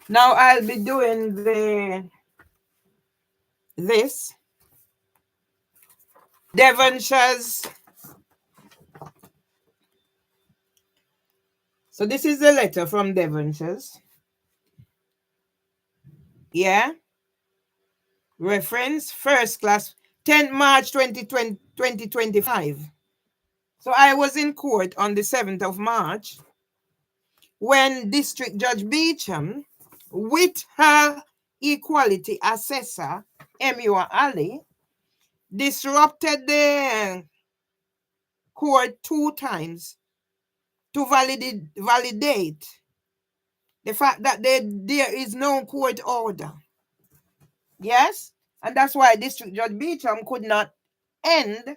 Now I'll be doing this Devonshire's. So this is the letter from Devonshire's. Yeah. Reference first class 10th March 2025. So I was in court on the 7th of March when District Judge Beecham, with her equality assessor, Emua Ali, disrupted the court 2 times to validate the fact that there is no court order. Yes? And that's why District Judge Beecham could not end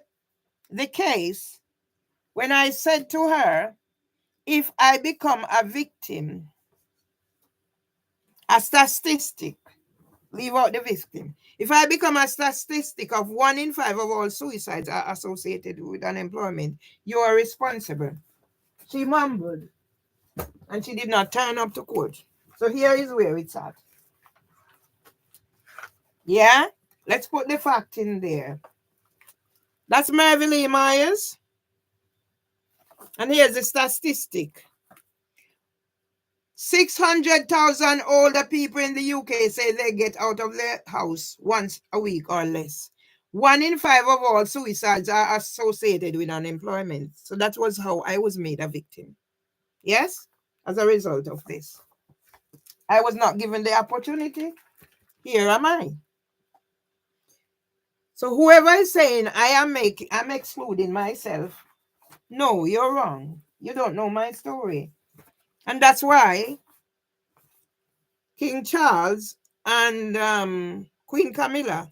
the case when I said to her, if I become a victim, a statistic, leave out the victim. If I become a statistic of 1 in 5 of all suicides are associated with unemployment, you are responsible. She mumbled and she did not turn up to court. So here is where it's at. Yeah? Let's put the fact in there. That's Mary Lee Myers. And here's the statistic. 600,000 older people in the UK say they get out of their house once a week or less. 1 in 5 of all suicides are associated with unemployment. So that was how I was made a victim. Yes? As a result of this. I was not given the opportunity. Here am I. So whoever is saying I'm excluding myself, no, you're wrong. You don't know my story. And that's why King Charles and Queen Camilla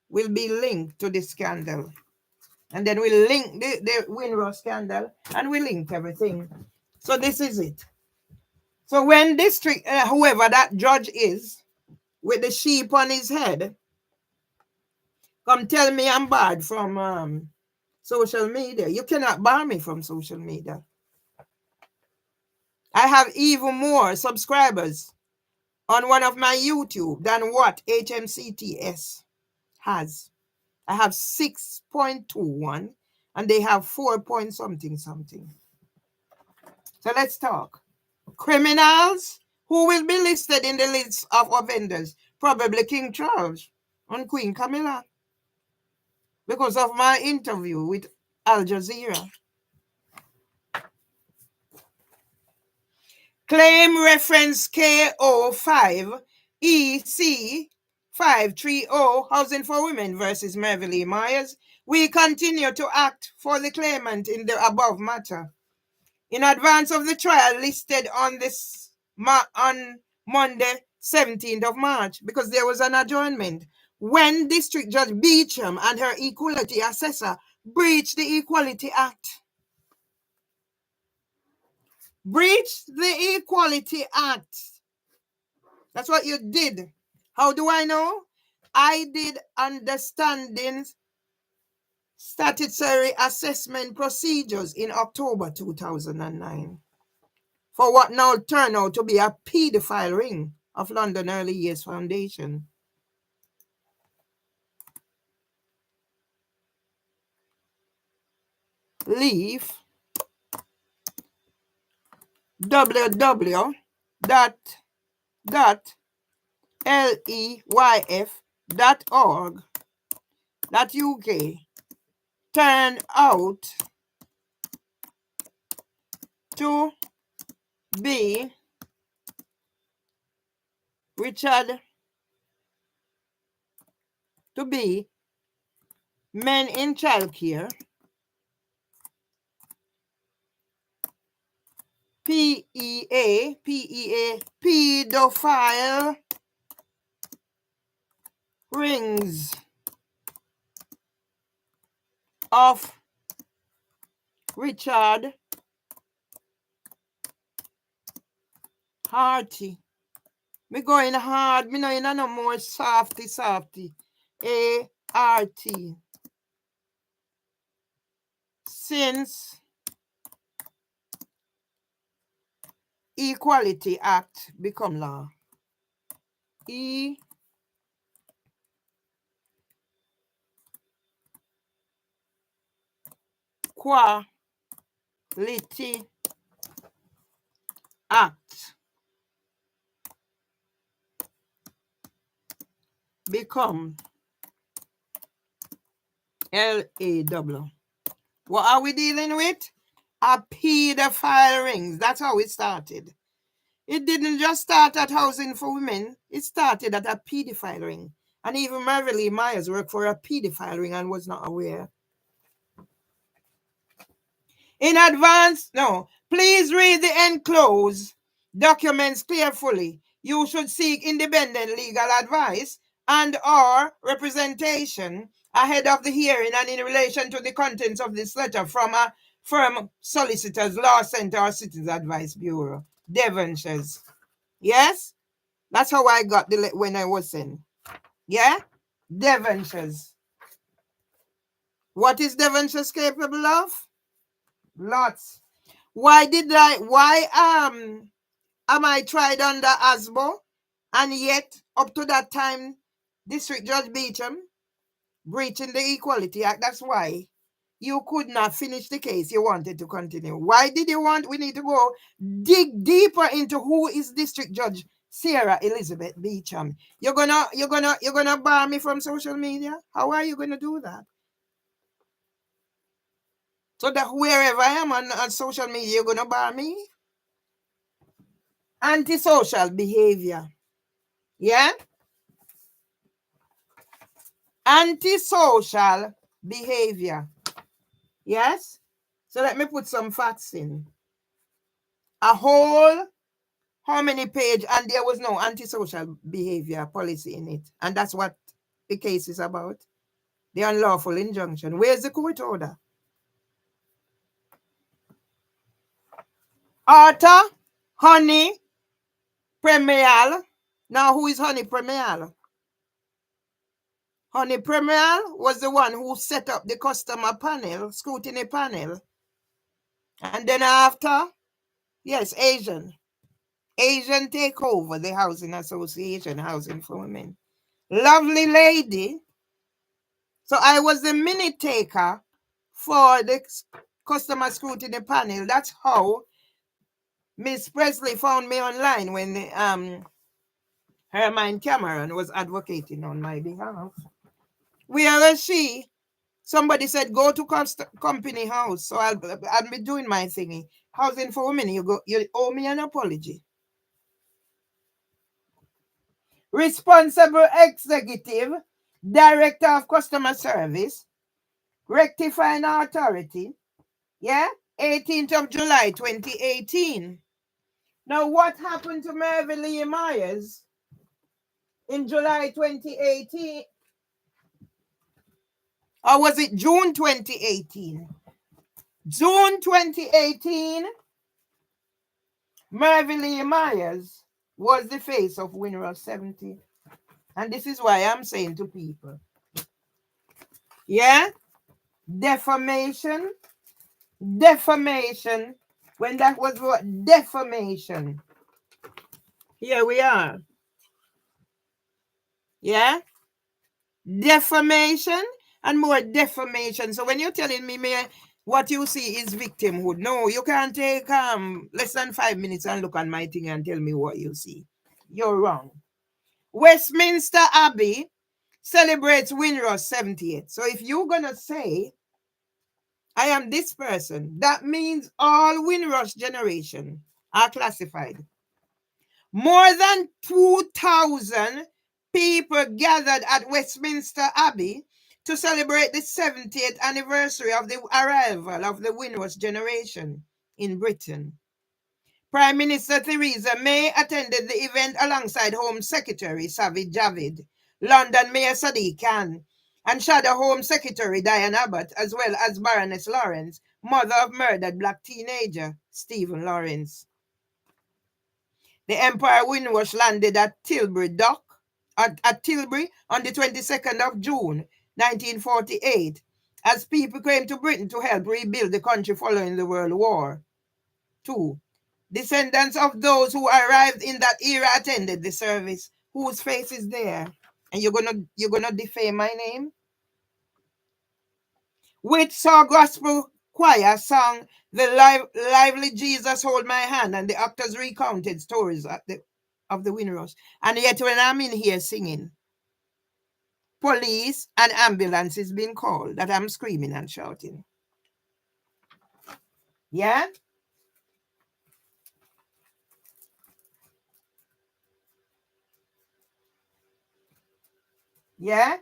will be linked to this scandal. And then we'll link the Winrow scandal and we link everything. So this is it. So when district, whoever that judge is, with the sheep on his head, come tell me I'm barred from social media. You cannot bar me from social media. I have even more subscribers on one of my YouTube than what HMCTS has. I have 6.21 and they have 4 point something. So let's talk. Criminals who will be listed in the list of offenders, probably King Charles and Queen Camilla, because of my interview with Al Jazeera. Claim reference KO5 EC 530 Housing for Women versus Mary Lee Myers. We continue to act for the claimant in the above matter. In advance of the trial listed on Monday, 17th of March, because there was an adjournment, when District Judge Beecham and her equality assessor breached the Equality Act. Breached the Equality Act. That's what you did. How do I know? I did understanding statutory assessment procedures in October 2009 for what now turned out to be a paedophile ring of London Early Years Foundation. Leave www.leyf.org.uk turned out to be Richard to be men in childcare, PEA, pedophile rings of Richard Harty. Me going hard, me no in no more softy. A-R-T. Since Equality Act become law. Equality Act become LAW. What are we dealing with? A pedophile rings. That's how it started. It didn't just start at housing for women. It started at a pedophile ring. And even Beverly Myers worked for a pedophile ring and was not aware. In advance, no. Please read the enclosed documents carefully. You should seek independent legal advice and or representation ahead of the hearing and in relation to the contents of this letter from a firm solicitors, law center, or citizens advice bureau. Devonshire's. Yes? That's how I got the when I was in. Yeah? Devonshire's. What is Devonshire's capable of? Lots. Why am I tried under ASBO? And yet, up to that time, District Judge Beecham breaching the Equality Act. That's why you could not finish the case. You wanted to continue. Why did you want? We need to go dig deeper into who is District Judge Sarah Elizabeth Beecham. You're gonna bar me from social media? How are you gonna do that? So that wherever I am on social media, you're gonna bar me? Antisocial behavior. Yeah? Antisocial behavior. Yes? So let me put some facts in. A whole, how many page, and there was no antisocial behavior policy in it. And that's what the case is about. The unlawful injunction. Where's the court order? Arthur Honey Premial. Now, who is Honey Premial? Honey Premial was the one who set up the customer panel, scrutiny panel. And then after, yes, Asian take over the housing association, housing for women. Lovely lady. So I was the minute taker for the customer scrutiny panel. That's how Miss Presley found me online when Hermine Cameron was advocating on my behalf. Where was she? Somebody said, go to company house. So I'll be doing my thingy. Housing for women, you owe me an apology. Responsible executive, director of customer service, rectifying authority. Yeah? 18th of July, 2018. Now, what happened to Mervyn Lee Myers in July 2018? Or was it June 2018? June 2018, Mervyn Lee Myers was the face of Winross 70. And this is why I'm saying to people, yeah, defamation, when that was what? Defamation. Here we are. Yeah? Defamation and more defamation. So when you're telling me what you see is victimhood, no, you can't take less than 5 minutes and look on my thing and tell me what you see. You're wrong. Westminster Abbey celebrates Winross 78th. So if you're gonna say I am this person, that means all Winross generation are classified. More than 2,000 people gathered at Westminster Abbey to celebrate the 70th anniversary of the arrival of the Winross generation in Britain. Prime Minister Theresa May attended the event alongside Home Secretary Sajid Javid, London Mayor Sadiq Khan, and Shadow Home Secretary Diane Abbott, as well as Baroness Lawrence, mother of murdered black teenager Stephen Lawrence. The Empire Windrush landed at Tilbury Dock at Tilbury on the 22nd of June, 1948, as people came to Britain to help rebuild the country following the World War II. Descendants of those who arrived in that era attended the service. whose face is there? And you're gonna defame my name? Which saw gospel choir sung the lively Jesus hold my hand, and the actors recounted stories of the Windrush. And yet when I'm in here singing, police and ambulance is being called, that I'm screaming and shouting. Yeah? Yeah?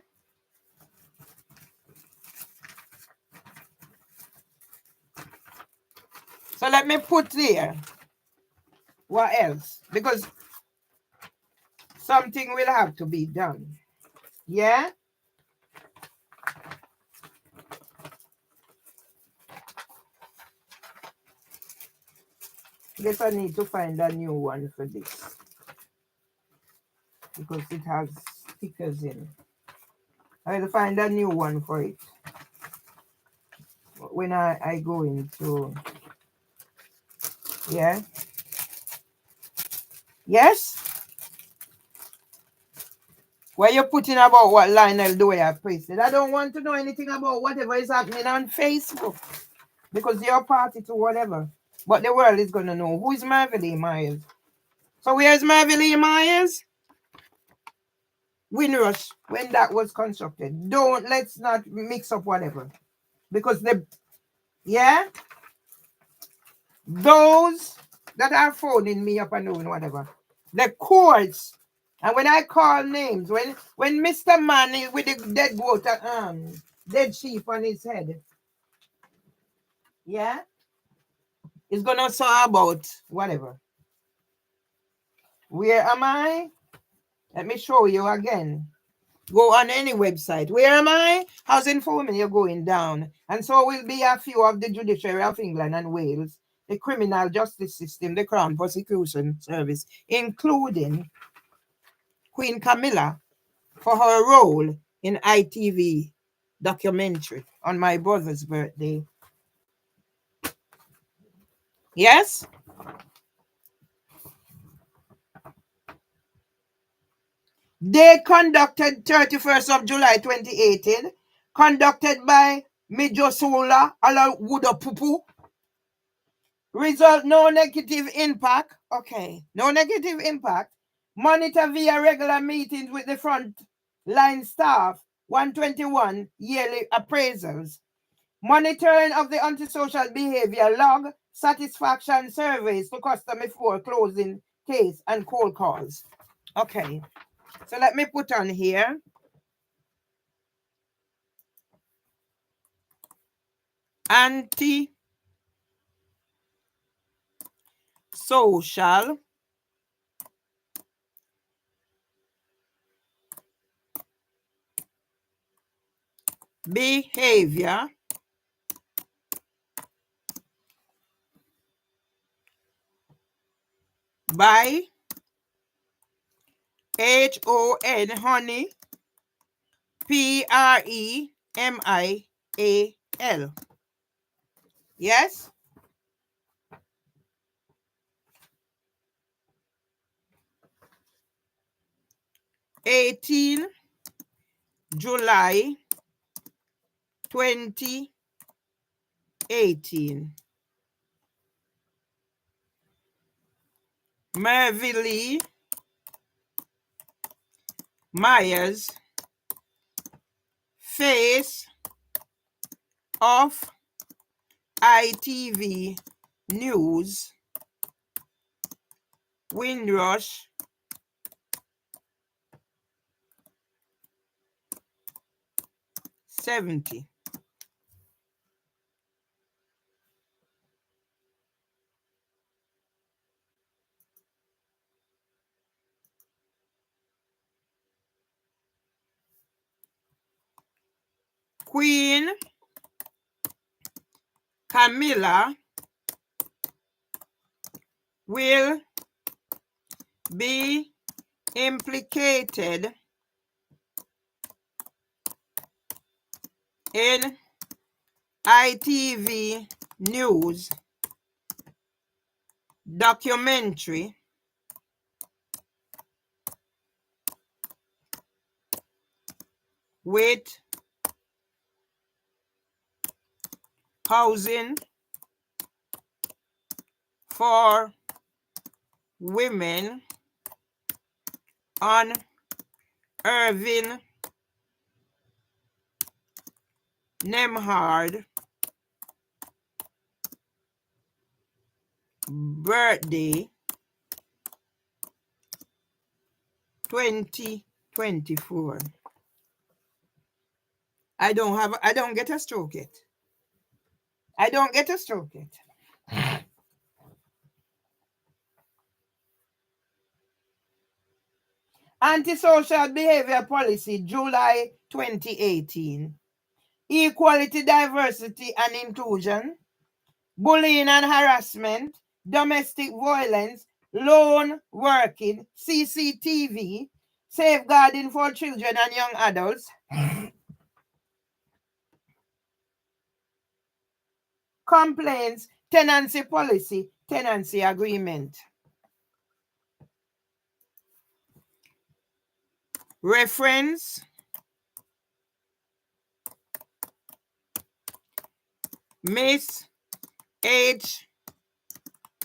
So let me put there. What else? Because something will have to be done. Yeah? Guess I need to find a new one for this. Because it has stickers in. I will find a new one for it. When I go into... Yeah? Yes? Where you putting about what Lionel do I posted? I don't want to know anything about whatever is happening on Facebook. Because you're party to whatever. But the world is going to know. Who is Marvely Myers? So where's Marvely Myers? Windrush, when that was constructed. Let's not mix up whatever. Because those that are phoning me up and doing whatever, the courts, and when I call names, when Mr. Man with the dead goat, dead sheep on his head, yeah, is gonna say about whatever. Where am I? Let me show you again. Go on any website. Where am I? Housing for Women, you're going down. And so will be a few of the judiciary of England and Wales, the criminal justice system, the Crown Prosecution Service, including Queen Camilla for her role in ITV documentary on my brother's birthday. Yes? They conducted 31st of July 2018, conducted by Mijosula Alawudapupu. Result, no negative impact. Okay, no negative impact. Monitor via regular meetings with the front line staff. 121 yearly appraisals. Monitoring of the antisocial behavior log. Satisfaction surveys to customer before closing case and cold calls. Okay, so let me put on here. Anti-social behavior by HON honey PREMIAL. Yes? 18 July 2018. Marvely Myers face of ITV News Windrush 70. Queen Camilla will be implicated in ITV News documentary with housing for women on Irving Nemhard birthday 2024. I don't get a stroke yet. I don't get a stroke yet. Antisocial behavior policy, July 2018. Equality, diversity, and inclusion. Bullying and harassment. Domestic violence. Lone working. CCTV. Safeguarding for children and young adults. Complaints. Tenancy policy. Tenancy agreement. Reference. Miss H.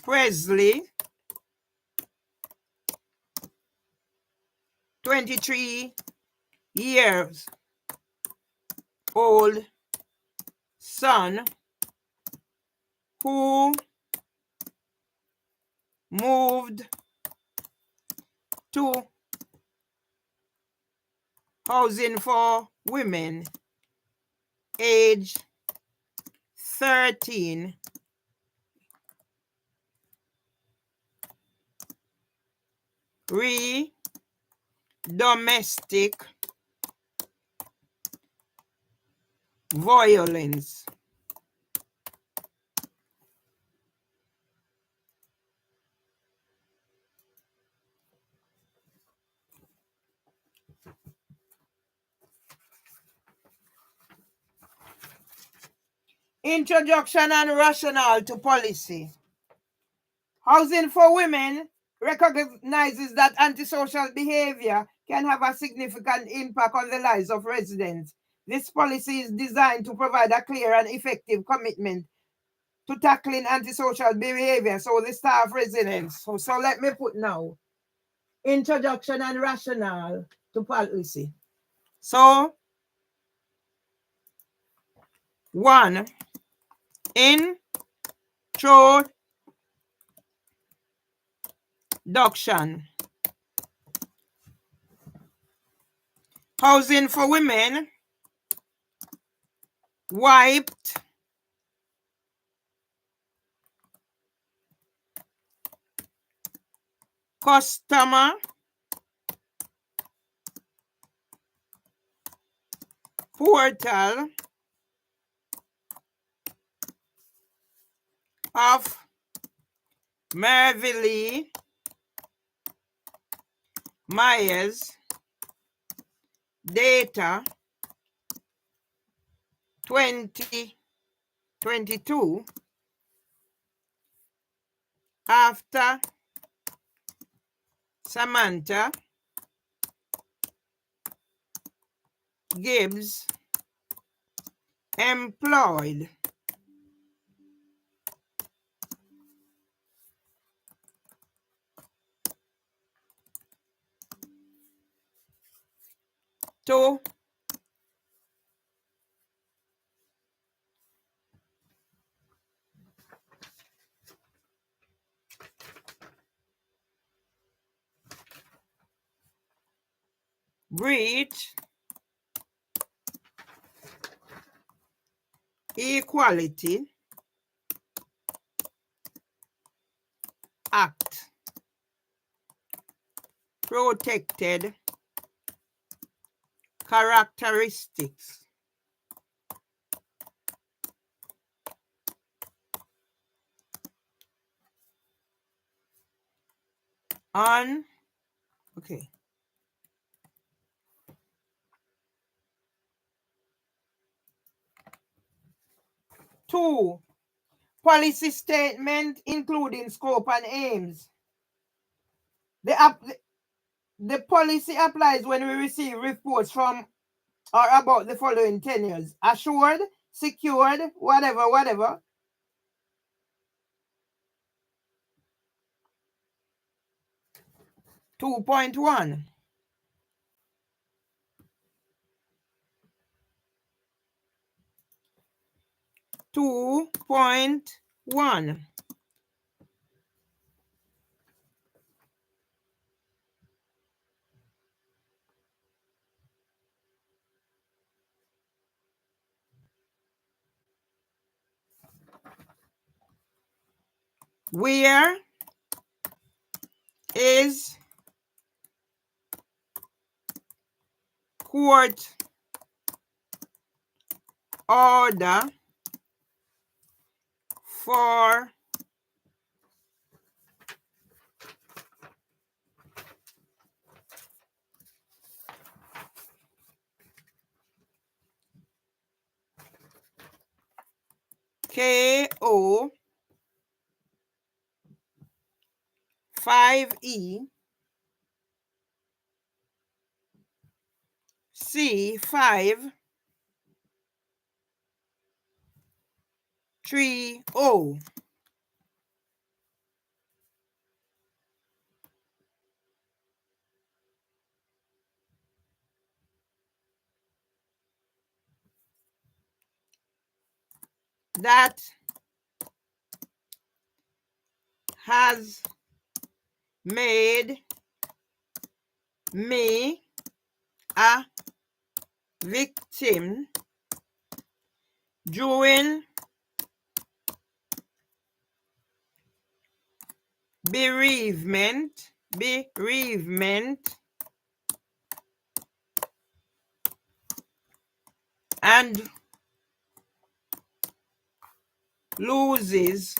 Presley, 23 years old son who moved to housing for women, age 13, domestic violence. Introduction and rationale to policy. Housing for women recognizes that antisocial behavior can have a significant impact on the lives of residents. This policy is designed to provide a clear and effective commitment to tackling antisocial behavior, so the staff residents. So let me put now, introduction and rationale to policy. So, 1, introduction. Housing for women wiped customer portal of Merville Myers data 2022 after Samantha Gibbs employed to breach Equality Act protected characteristics on, okay. 2, policy statement including scope and aims. The policy applies when we receive reports from or about the following tenures: assured, secured, whatever, whatever. Two point one. 2.1. Where is court order for KO 5E C5 3O. That has made me a victim during bereavement and loses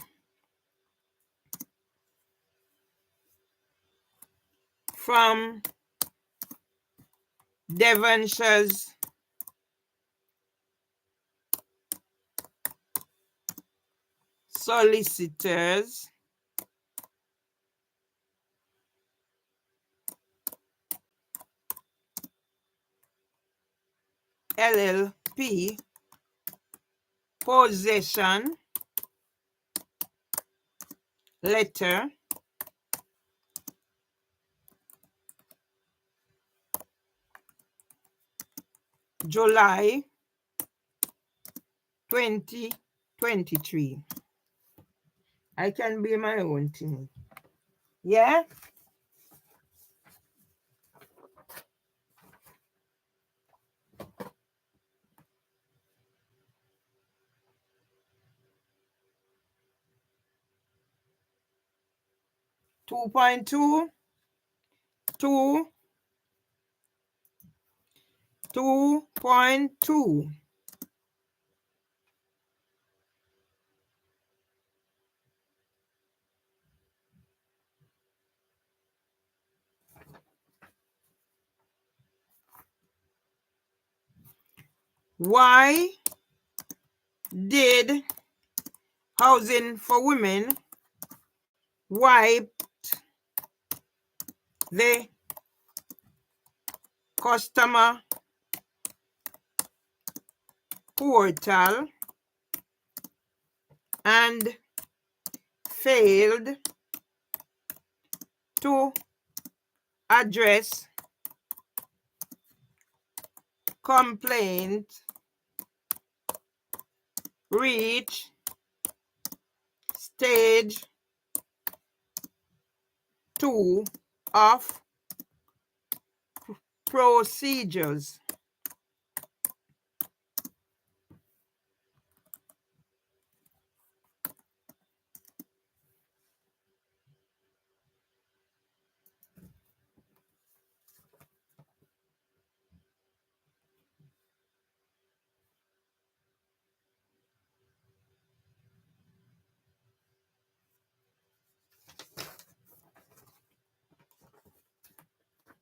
from Devonshire's solicitors LLP possession letter July 2023. I can be my own thing. Yeah? Two point two, 2.2. Why did Housing for Women wipe the customer portal and failed to address complaint reach stage 2 of procedures?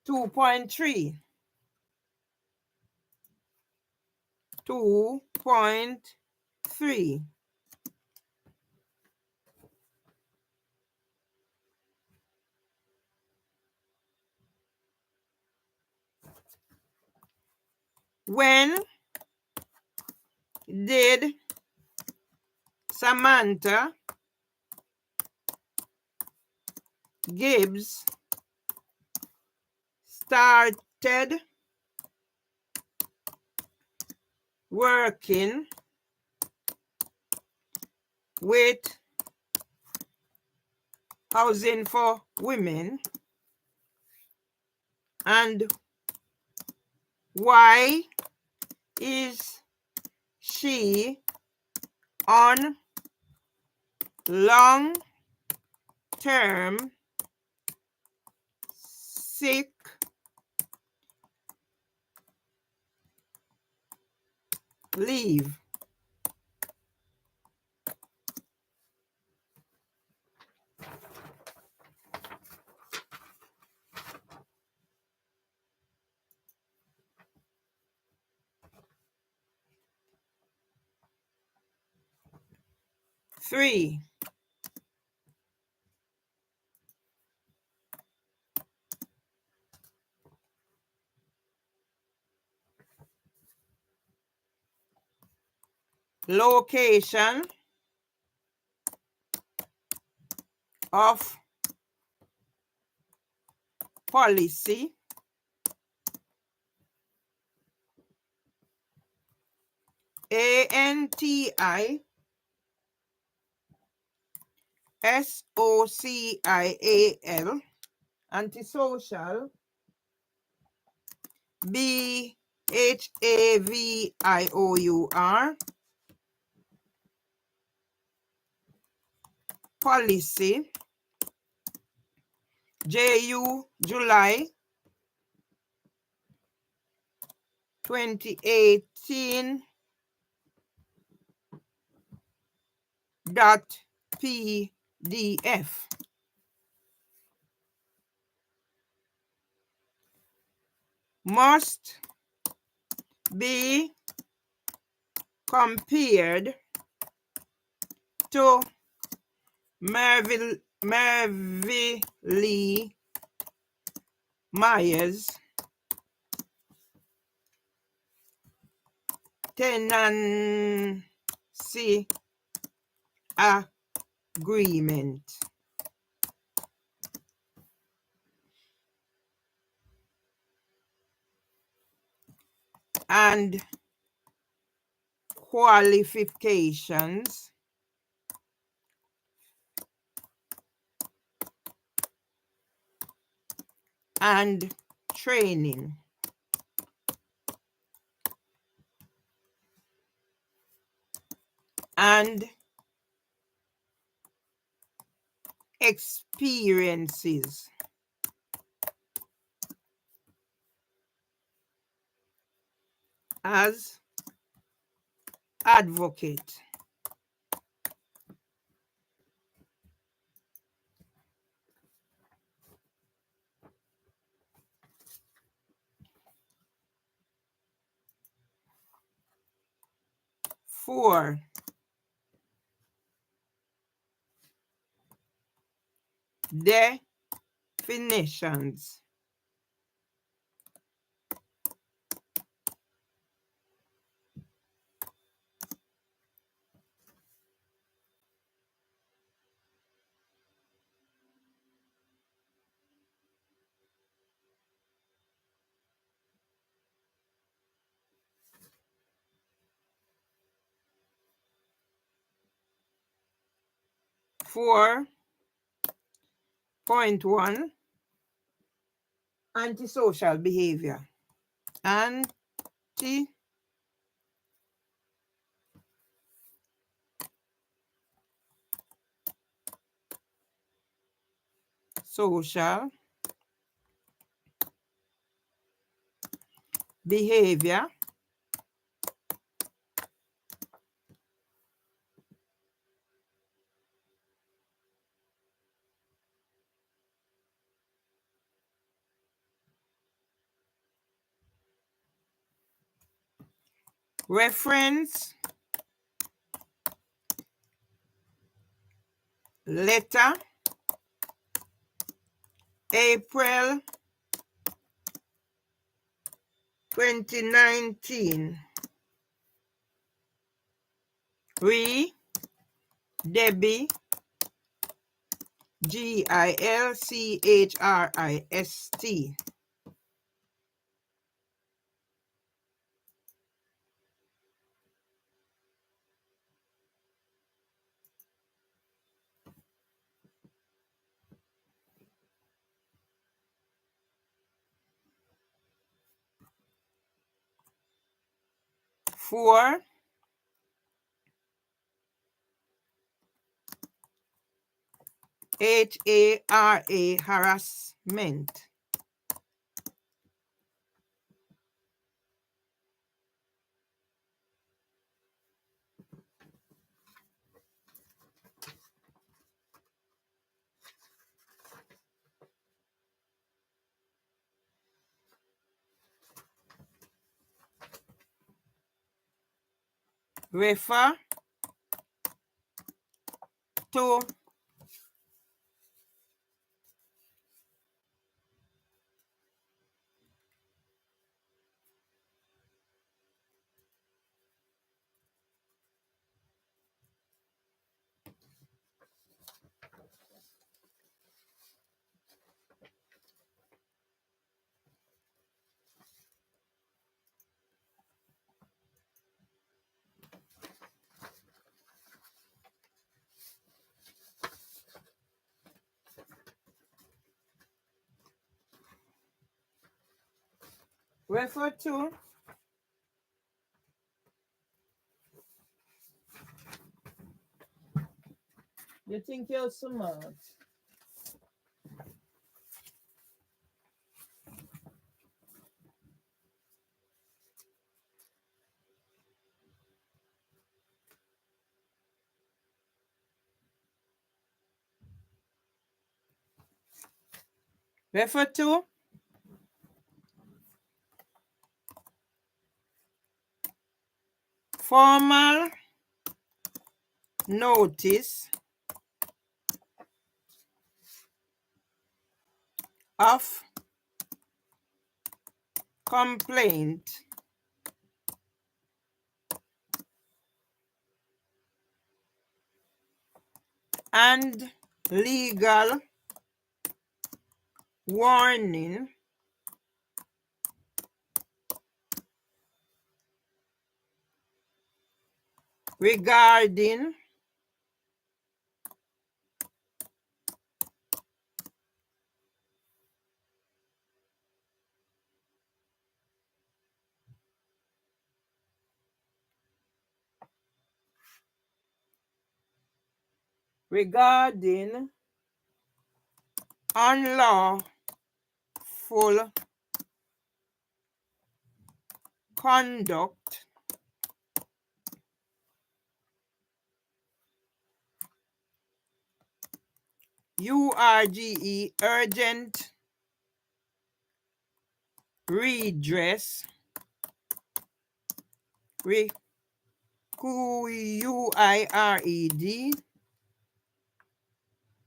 Two point three. 2.3. When did Samantha Gibbs started working with Housing for Women, and why is she on long-term sick leave? Three, location of policy ANTISOCIAL, antisocial, BHAVIOUR, policy, July 2018 .pdf. Must be compared to Merville Myers tenancy agreement and qualifications and training. And experiences as advocate. Four, definitions. Four point one, antisocial behavior. Antisocial behavior reference letter April 2019. Re Debbie Gilchrist. For HARA harassment. Refer to refer to you think you're smart. Refer to formal notice of complaint and legal warning regarding unlawful conduct URGE urgent redress QUIRED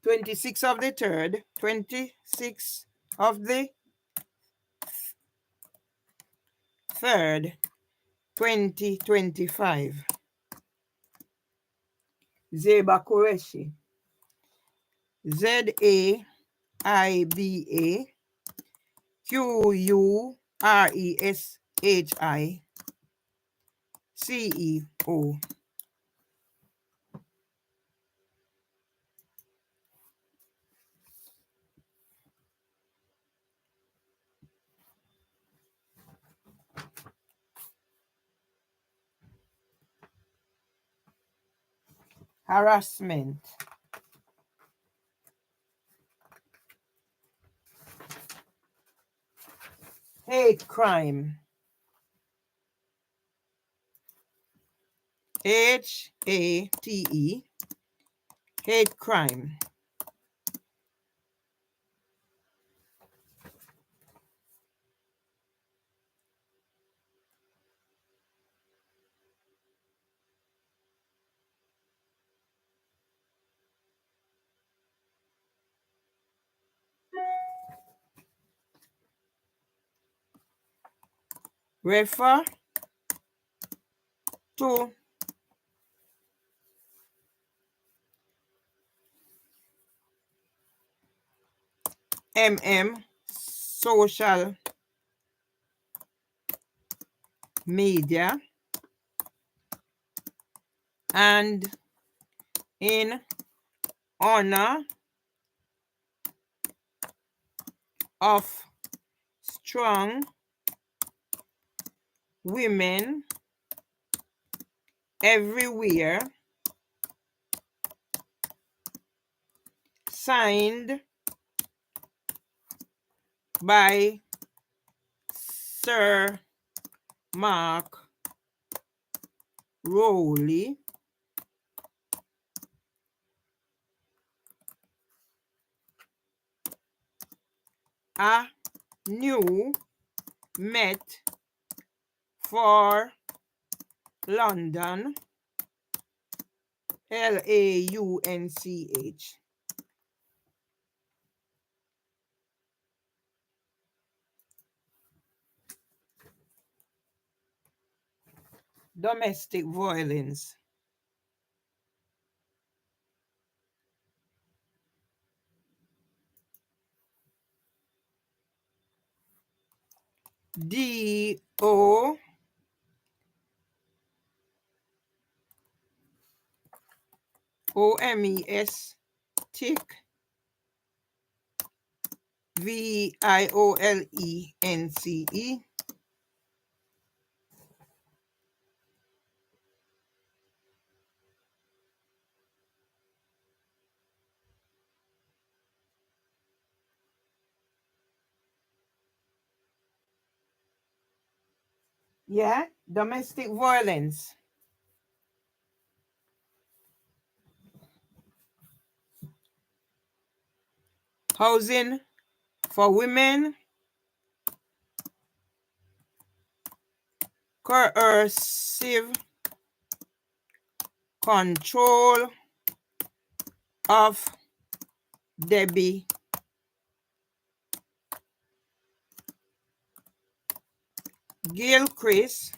26 of the 3rd 26 of the 3rd 2025 Zeba Qureshi ZAIBA QURESHI CEO. Harassment. Hate crime. HATE. Hate crime. refer to social media and in honor of strong women everywhere, signed by Sir Mark Rowley, a new Met for London, Launch. Domestic violence. Domestic violence. Yeah, domestic violence. Housing for women, coercive control of Debbie Gilchrist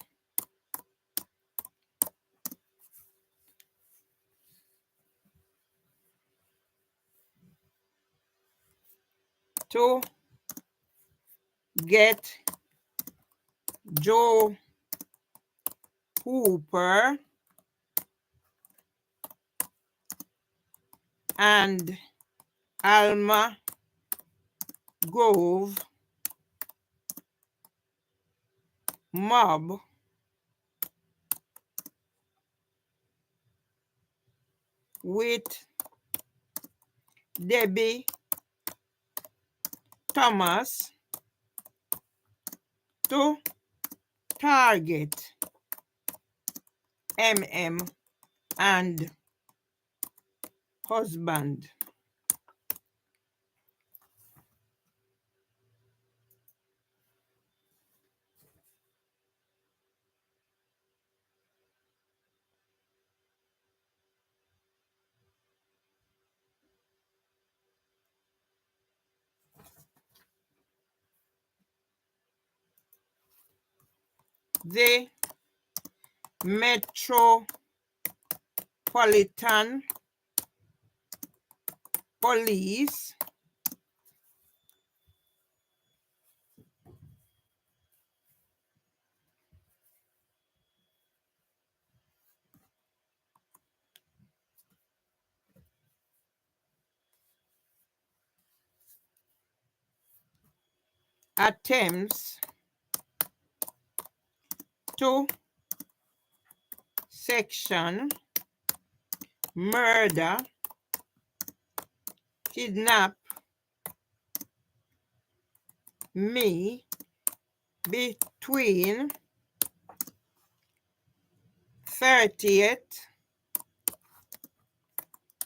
to get Joe Hooper and Alma Grove mob with Debbie Thomas to target MM and husband. The Metropolitan Police attempts to section murder, kidnap me between 30th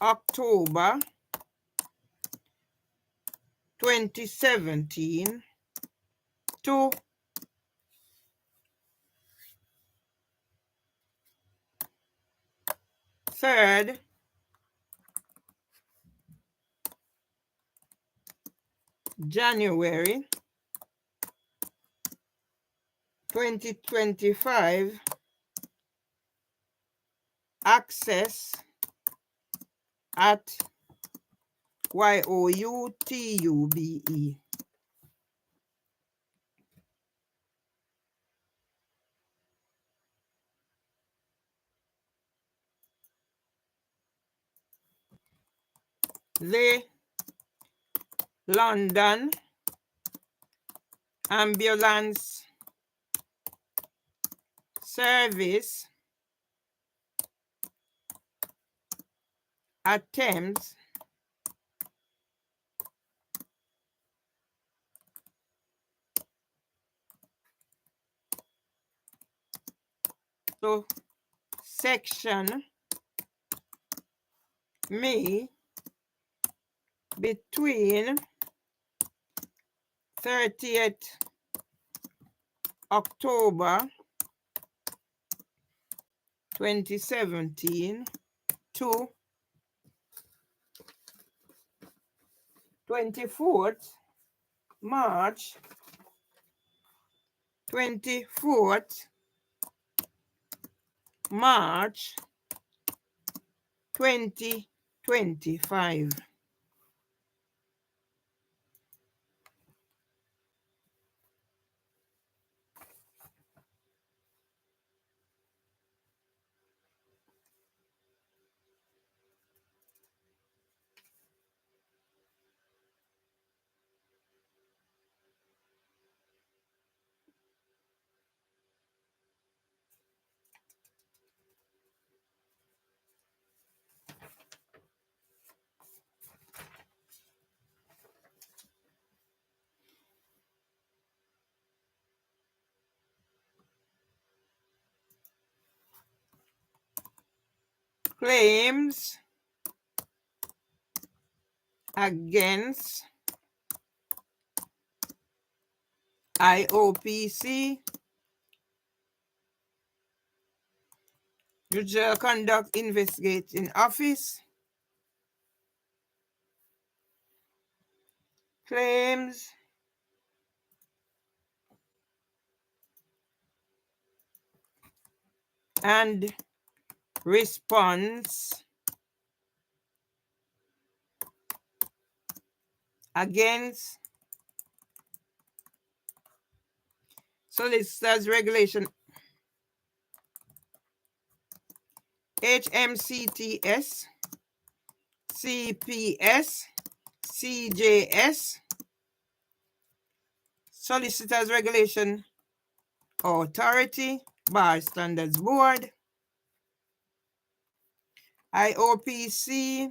October 2017 to 3rd January 2025 access at YOUTUBE. The London Ambulance Service attempts to section me between 30th October 2017 to 24th March 24th March 2025. Claims against IOPC, Judicial Conduct Investigating Office, claims and response against Solicitors Regulation HMCTS, CPS, CJS, Solicitors Regulation Authority, Bar Standards Board, IOPC,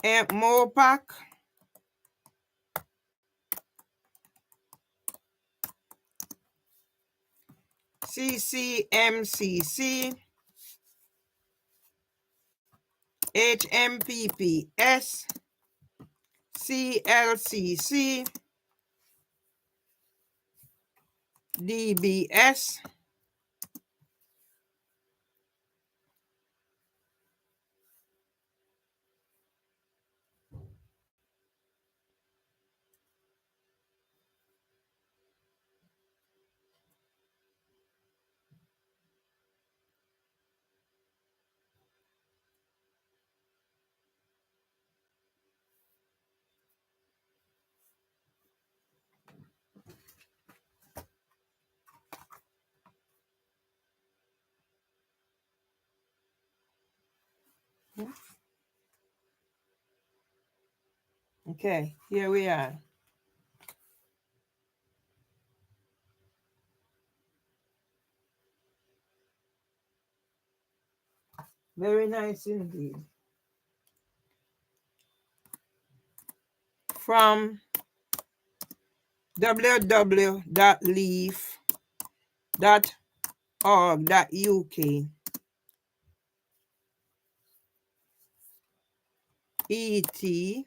MOPAC, CCMCC, HMPPS, CLCC, DBS, okay, here we are. Very nice indeed. From www.leaf.org.uk, EAT,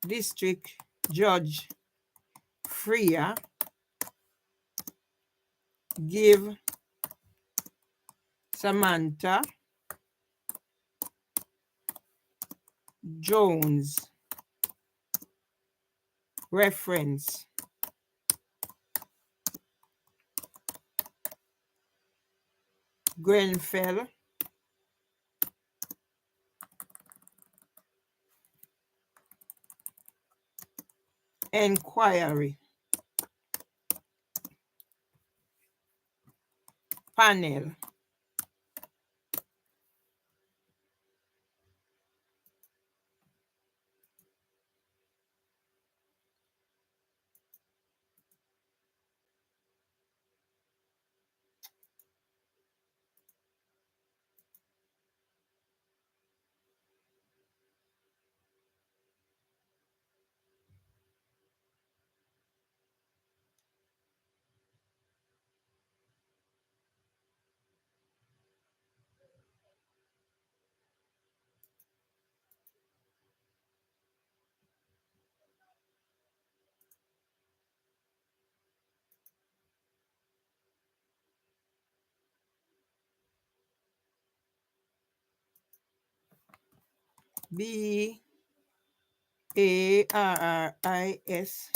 District Judge Freya give Samantha Jones. Reference. Grenfell. Enquiry. Panel. BARRIS.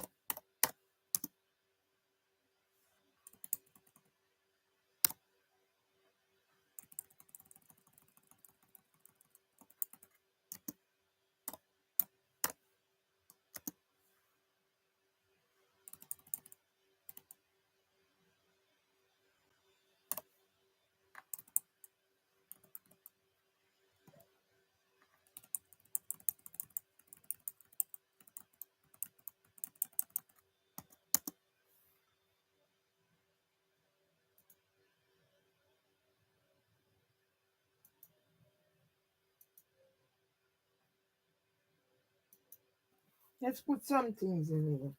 Let's put some things in here.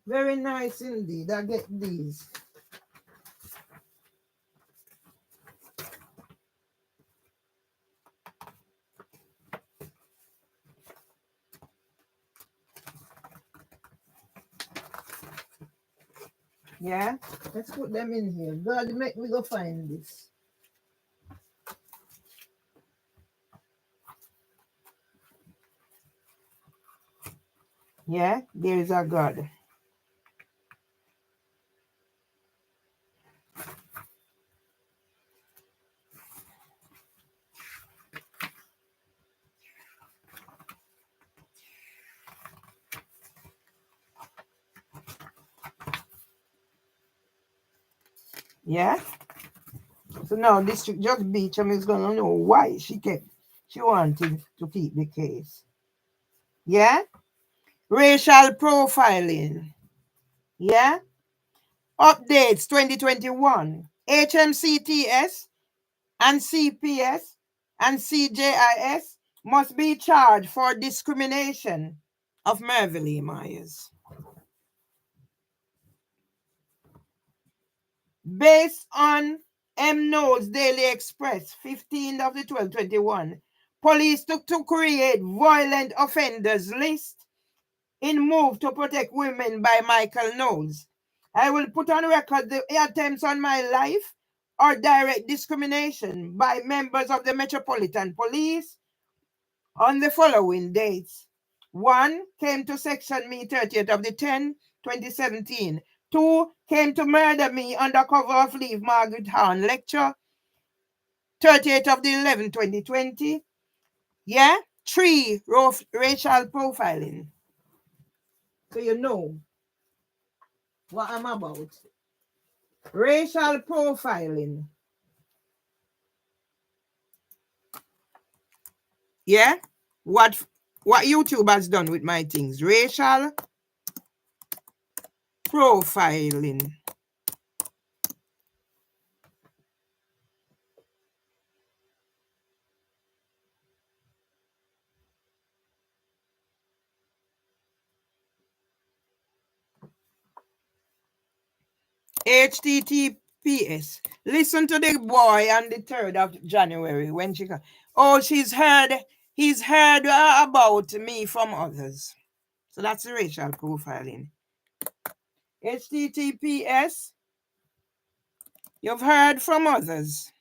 Very nice indeed. I get these. Yeah, let's put them in here. God, make me go find this. Yeah, there is a God. Yeah. So now District Judge Beecham is gonna know why she wanted to keep the case. Yeah? Racial profiling. Yeah? Updates 2021. HMCTS and CPS and CJIS must be charged for discrimination of Merville Myers. Based on MNO's Daily Express, 15th of the 12th, 21, police took to create violent offenders list in Move to Protect Women by Michael Knowles. I will put on record the attempts on my life or direct discrimination by members of the Metropolitan Police on the following dates. 1. Came to section me 30th of the 10th, 2017. 2. Came to murder me under cover of leave Margaret Hahn lecture, 30th of the 11th, 2020. Yeah? 3. Racial profiling. So you know what I'm about. Racial profiling. Yeah? What YouTube has done with my things. Racial profiling. HTTPS. Listen to the boy on the 3rd of January when she got. Oh, he's heard about me from others. So that's racial profiling. HTTPS. You've heard from others.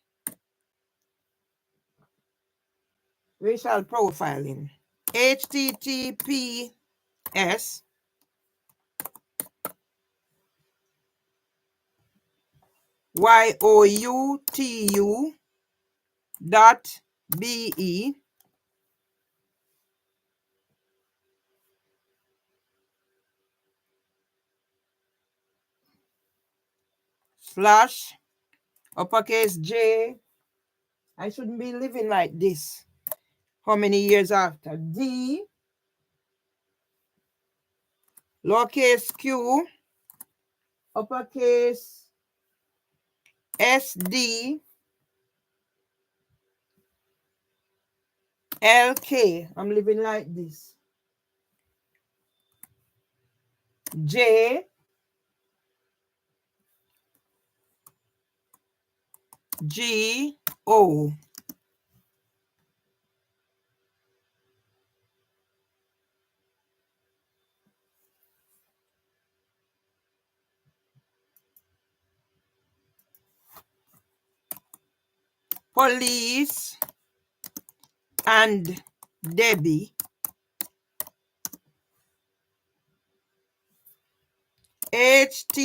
racial profiling. HTTPS youtu.be slash uppercase J. I shouldn't be living like this. How many years after? D lowercase q uppercase SD LK. I'm living like this. J G O. Police and Debbie. HTTPS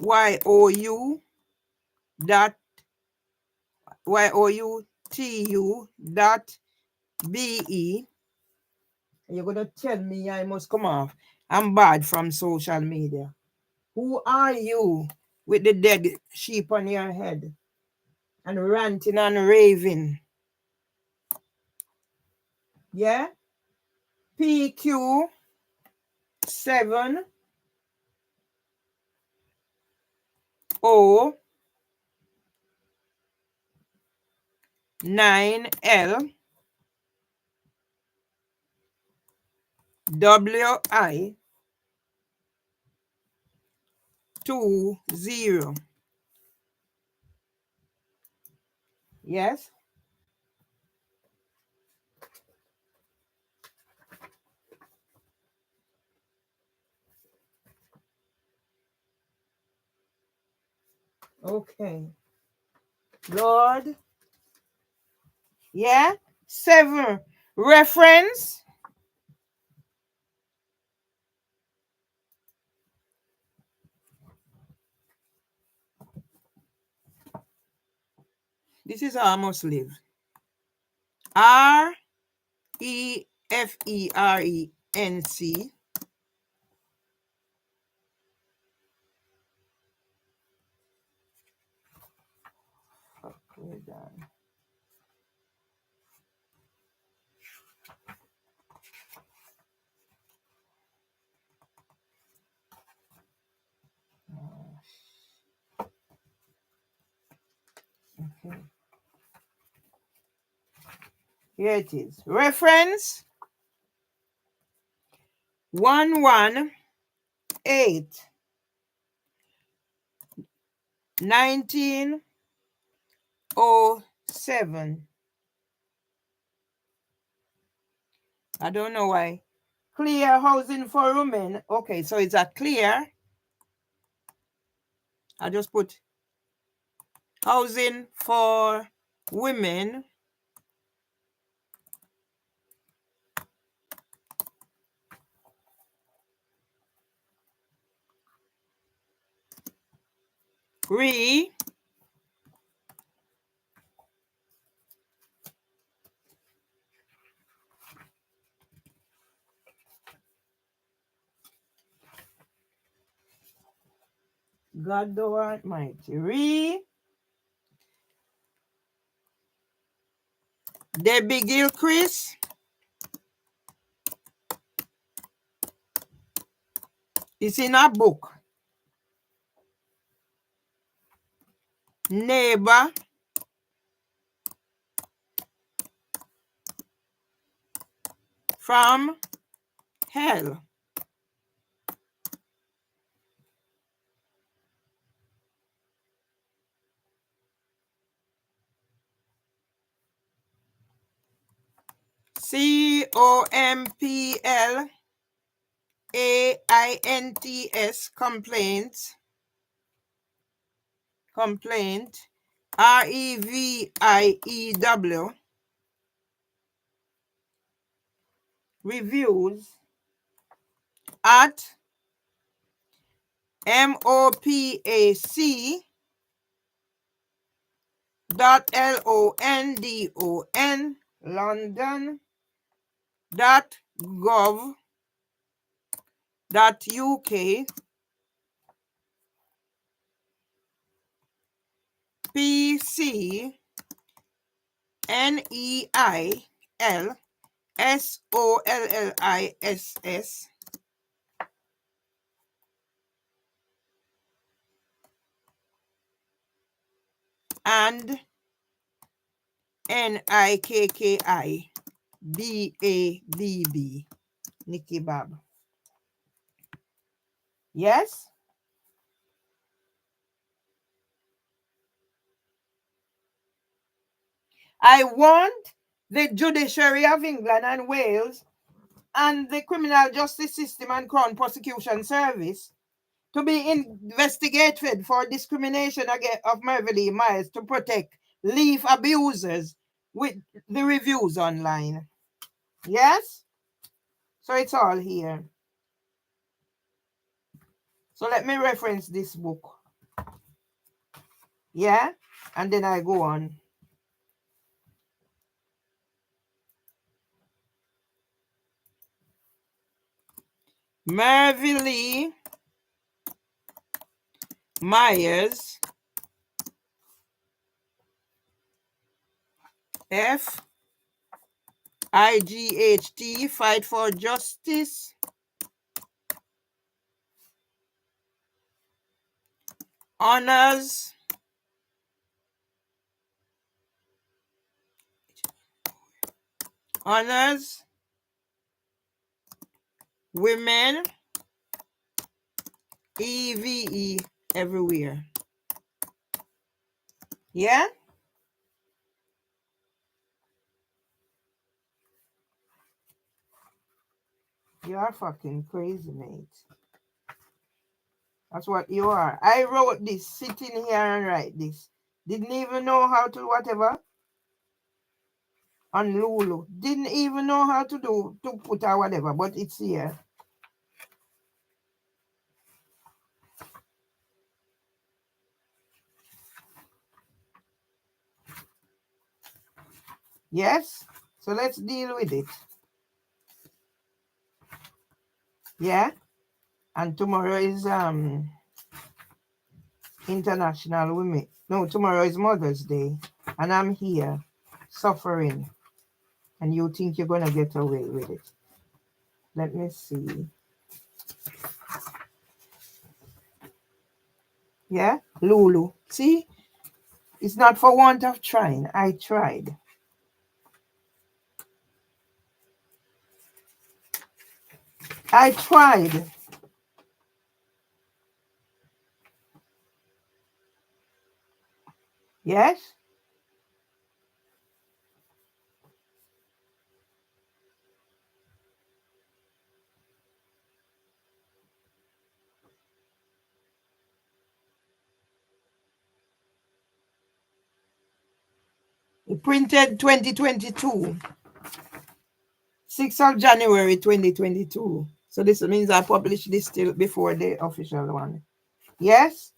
YOU dot YOUTU.BE. You're gonna tell me I must come off. I'm bad from social media. Who are you with the dead sheep on your head and ranting and raving? Yeah? PQ 7 O 9 L WI 20. Yes? Okay. Lord. Yeah? 7. Reference. This is how I must live. REFERENC. We're done. Okay. Here it is. Reference 118 1907. I don't know why. Clear housing for women. Okay, so it's a clear. I just put housing for women. God the Almighty. Debbie Gilchrist. It's in a book. Neighbor. From hell. COMPLAINTS, complaint, REVIEW, reviews at MOPAC.LONDON London.gov.uk PCNEILSOLLIS and NIKKIBABB, Nikki Bab. Yes? I want the judiciary of England and Wales and the criminal justice system and Crown Prosecution Service to be investigated for discrimination of Mervyn Miles to protect leaf abusers with the reviews online. Yes? So it's all here. So let me reference this book. Yeah? And then I go on. Mervyn Myers, FIGHT, Fight for Justice, honors women, EVE everywhere. Yeah? You are fucking crazy, mate. That's what you are. I wrote this, sitting here and write this. Didn't even know how to whatever. On Lulu. Didn't even know how to put or whatever, but it's here. Yes? So let's deal with it. Yeah? And tomorrow is International Women. No, tomorrow is Mother's Day. And I'm here suffering. And you think you're gonna get away with it. Let me see. Yeah? Lulu. See? It's not for want of trying. I tried. I tried. Yes? It printed 2022. 6th of January 2022. So this means I published this still before the official one. Yes?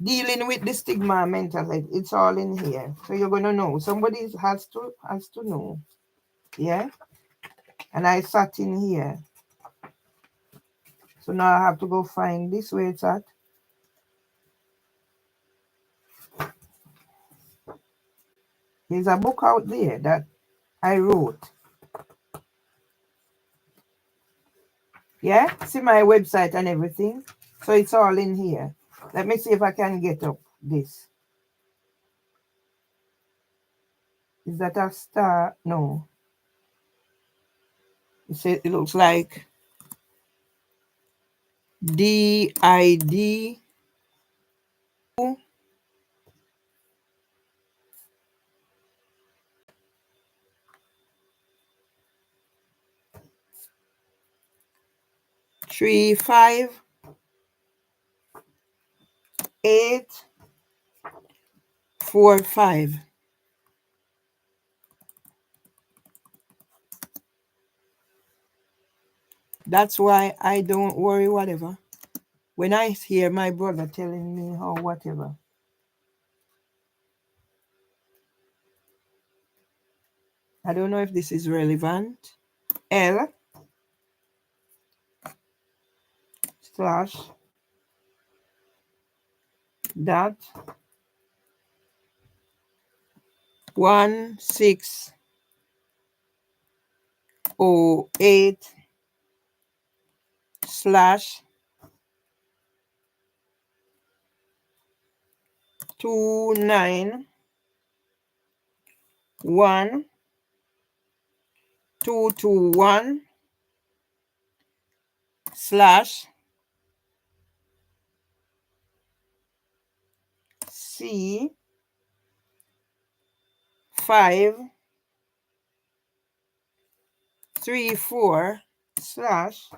Dealing with the stigma mental health. It's all in here. So you're gonna know. Somebody has to know. Yeah? And I sat in here. So now I have to go find this where it's at. There's a book out there that I wrote. Yeah? See my website and everything. So it's all in here. Let me see if I can get up this. Is that a star? No. It looks like DID. 3 5 8 4 5. That's why I don't worry whatever. When I hear my brother telling me how whatever, I don't know if this is relevant. L slash dot 1608 slash 291221 slash C 534 slash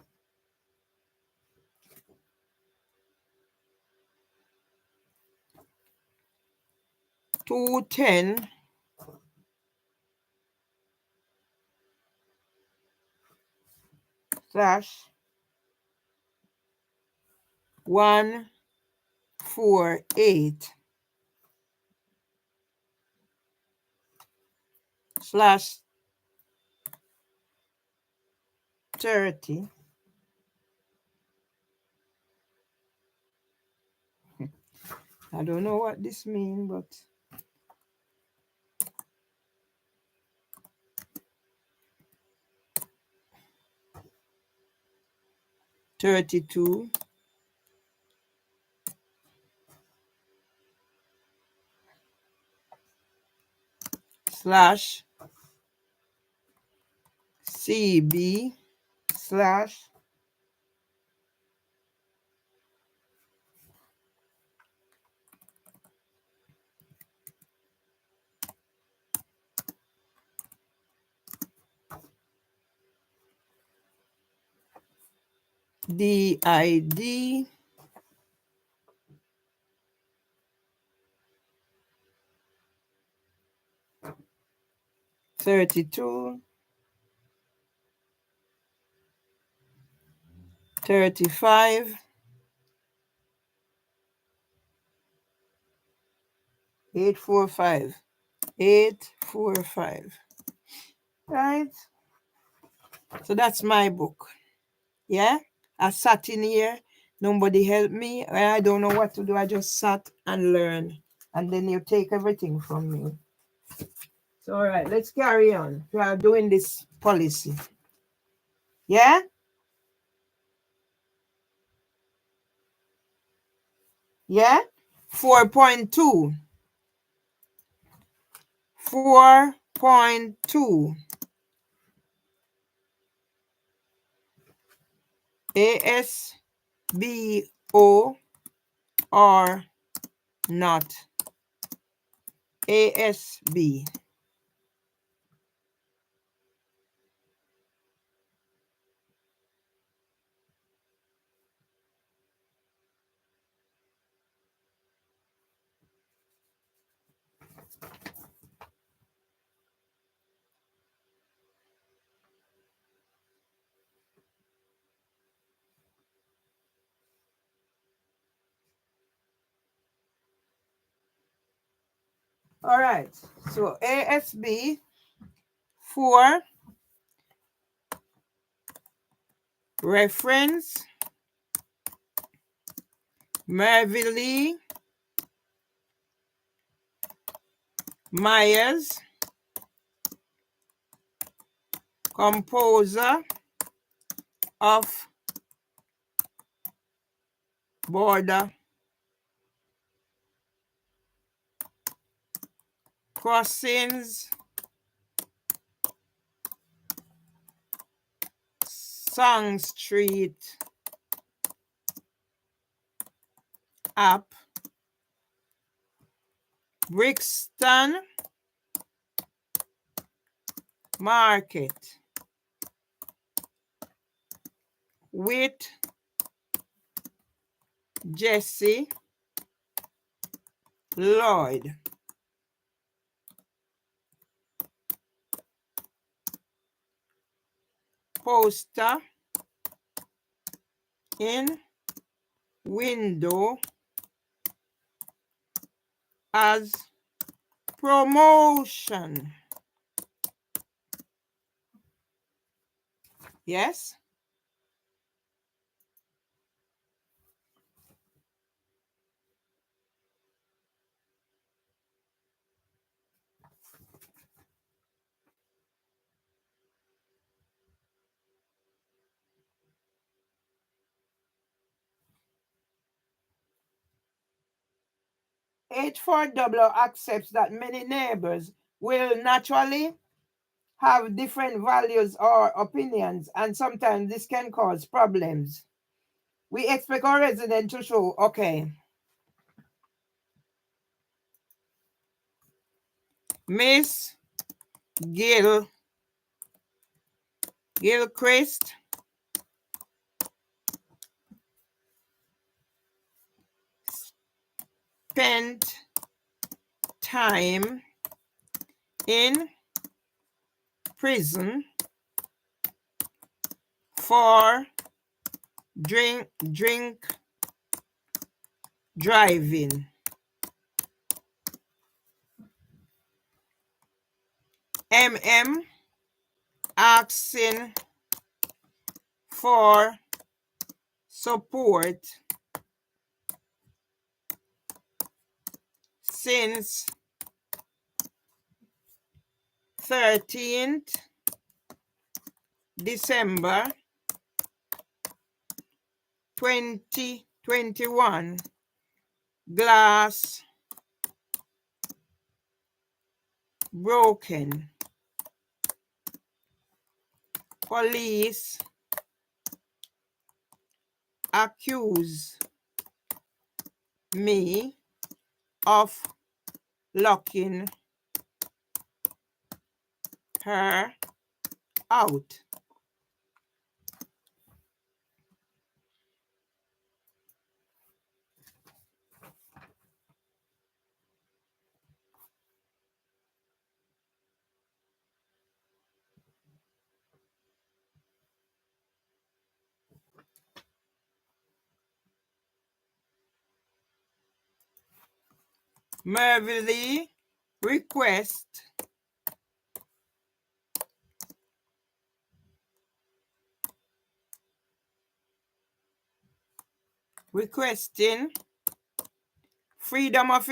210 slash 148 slash 30. I don't know what this means, but 32 slash CB slash DID 32 35 845 845. Right? So that's my book. Yeah? I sat in here, nobody helped me. I don't know what to do. I just sat and learned. And then you take everything from me. So all right, let's carry on. We are doing this policy. Yeah? Yeah? 4.2. 4.2. ASBO or not. ASB. All right. So ASB for reference Merville Myers, composer of Border Crossings, Song Street App, Brixton Market with Jesse Lloyd. Poster in window as promotion. Yes? H4W accepts that many neighbors will naturally have different values or opinions, and sometimes this can cause problems. We expect our residents to show, okay, Miss Gilchrist spent time in prison for drink driving. MM asking for support since 13th December 2021. Glass broken. Police accuse me of locking her out. Mervily requesting freedom of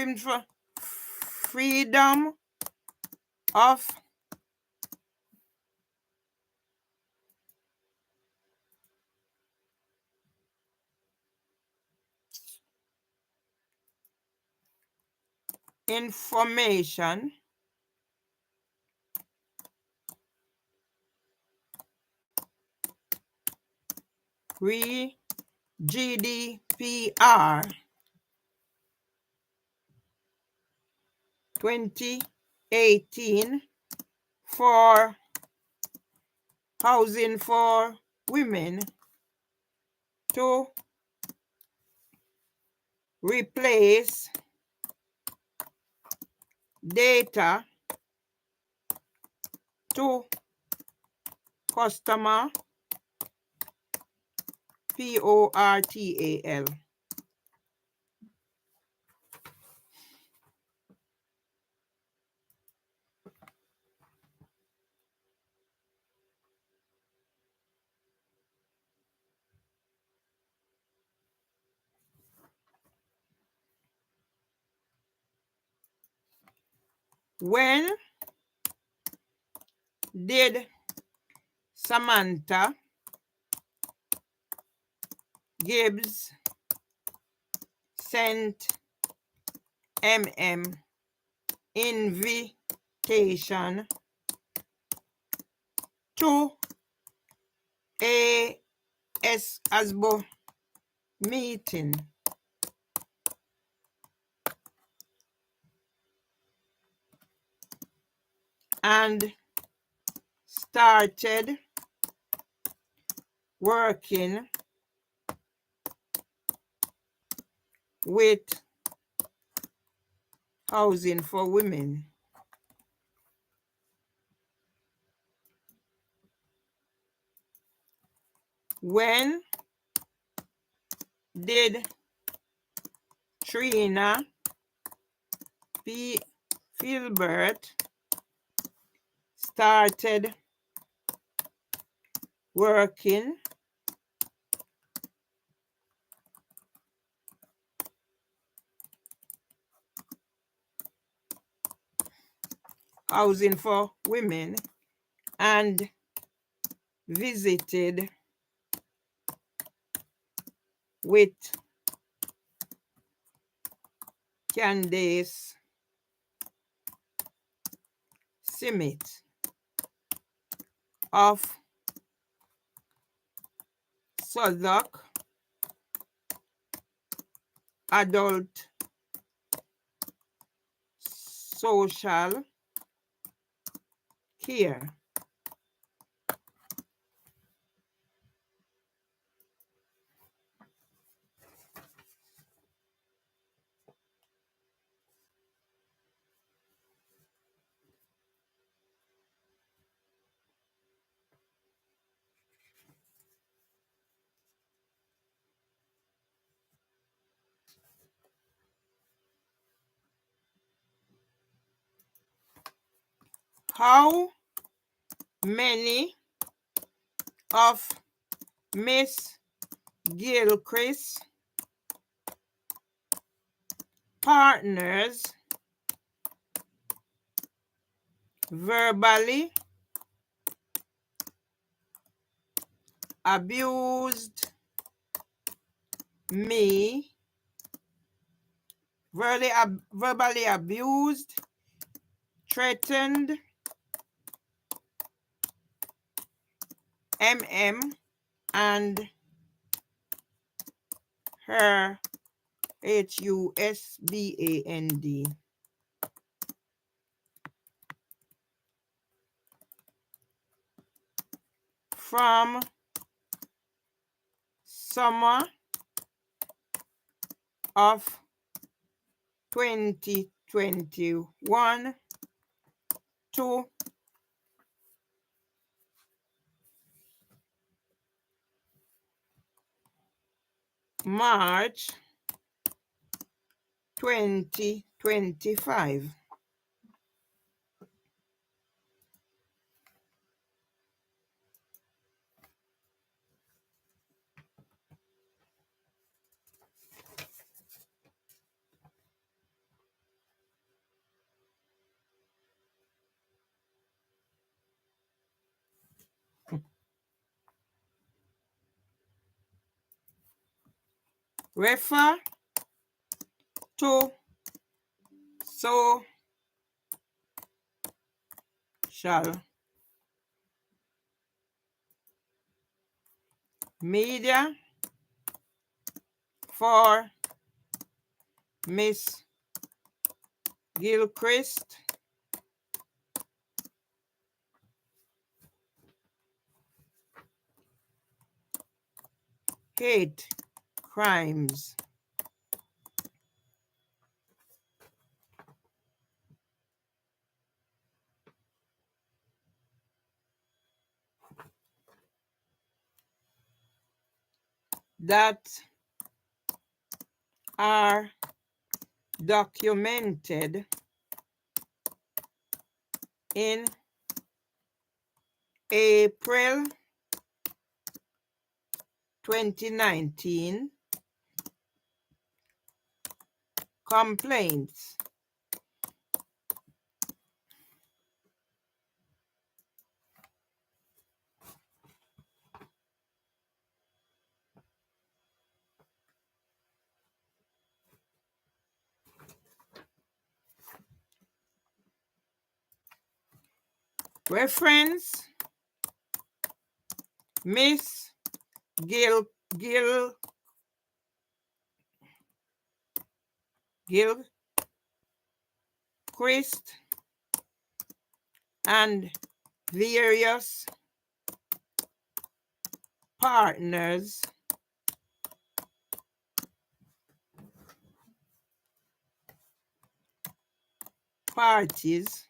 information re GDPR 2018 for housing for women to replace data to customer portal. When did Samantha Gibbs sent MM invitation to a ASBO meeting and started working with housing for women. When did Trina P. Filbert started working housing for women and visited with Candace Simmet of Southwark Adult Social Care. How many of Miss Gilchrist's partners verbally abused me, verbally abused, threatened MM and her HUSBAND from summer of 2021 to March 2025. Refer to social media for Miss Gilchrist hate crimes. That are documented in April 2019 complaints reference Miss Gilchrist and various partners parties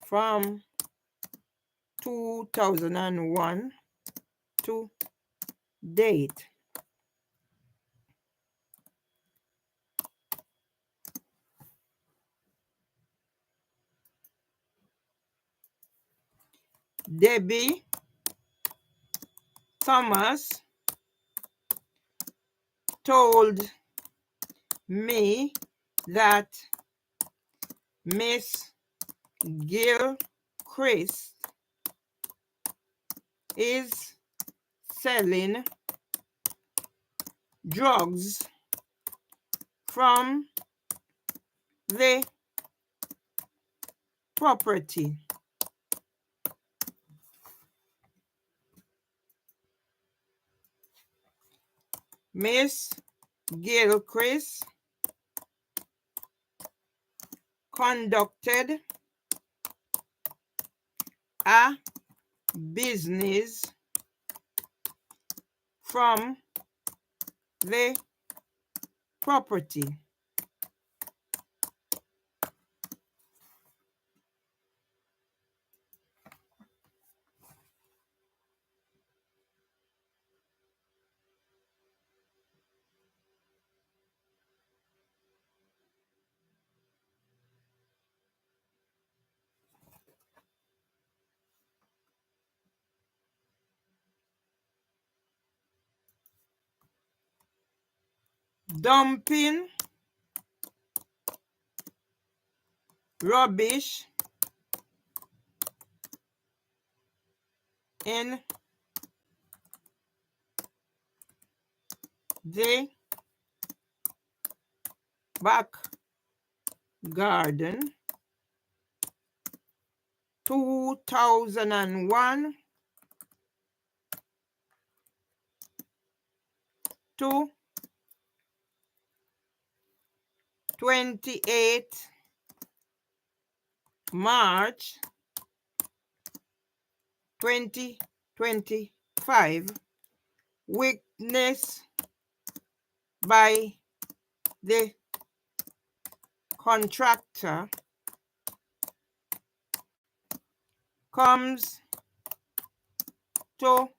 from 2001 to date. Debbie Thomas told me that Miss Gilchrist is selling drugs from the property. Miss Gilchrist conducted a business from the property. Dumping rubbish in the back garden, 2001 to 28 March 2025, witnessed by the contractor, comes to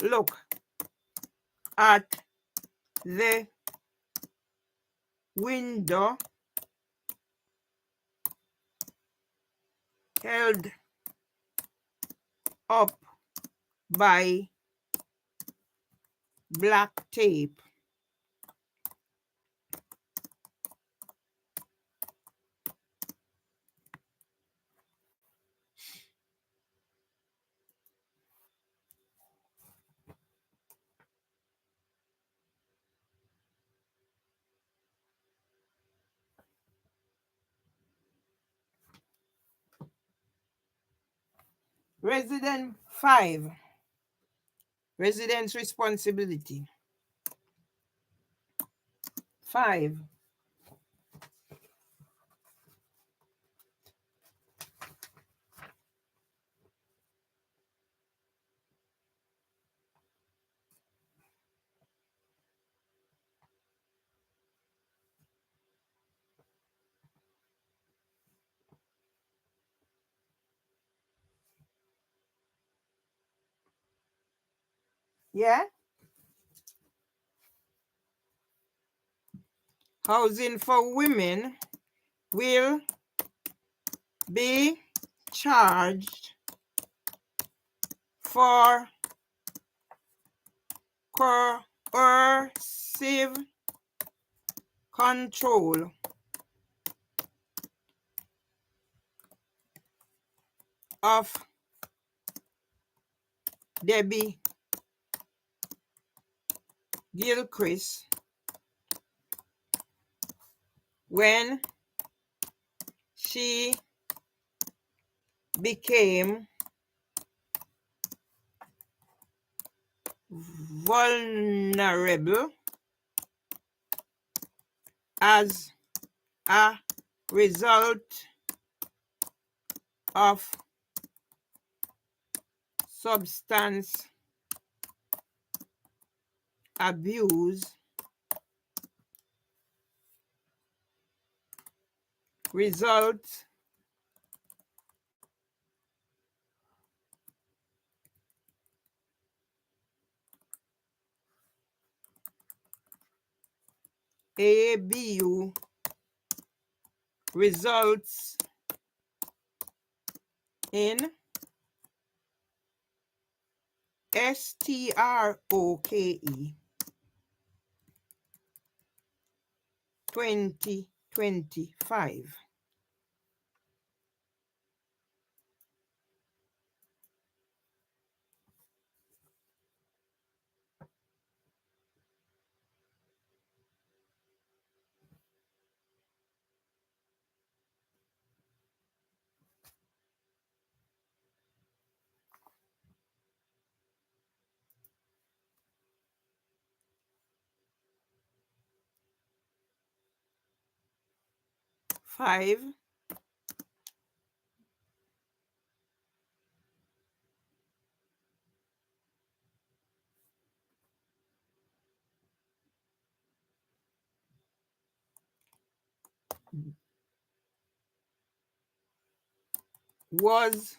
look at the window held up by black tape. Resident 5, residence responsibility. 5, yeah, housing for women will be charged for coercive control of Debbie Gilchrist when she became vulnerable as a result of substance abuse results ABU results in STROKE 2025. Five was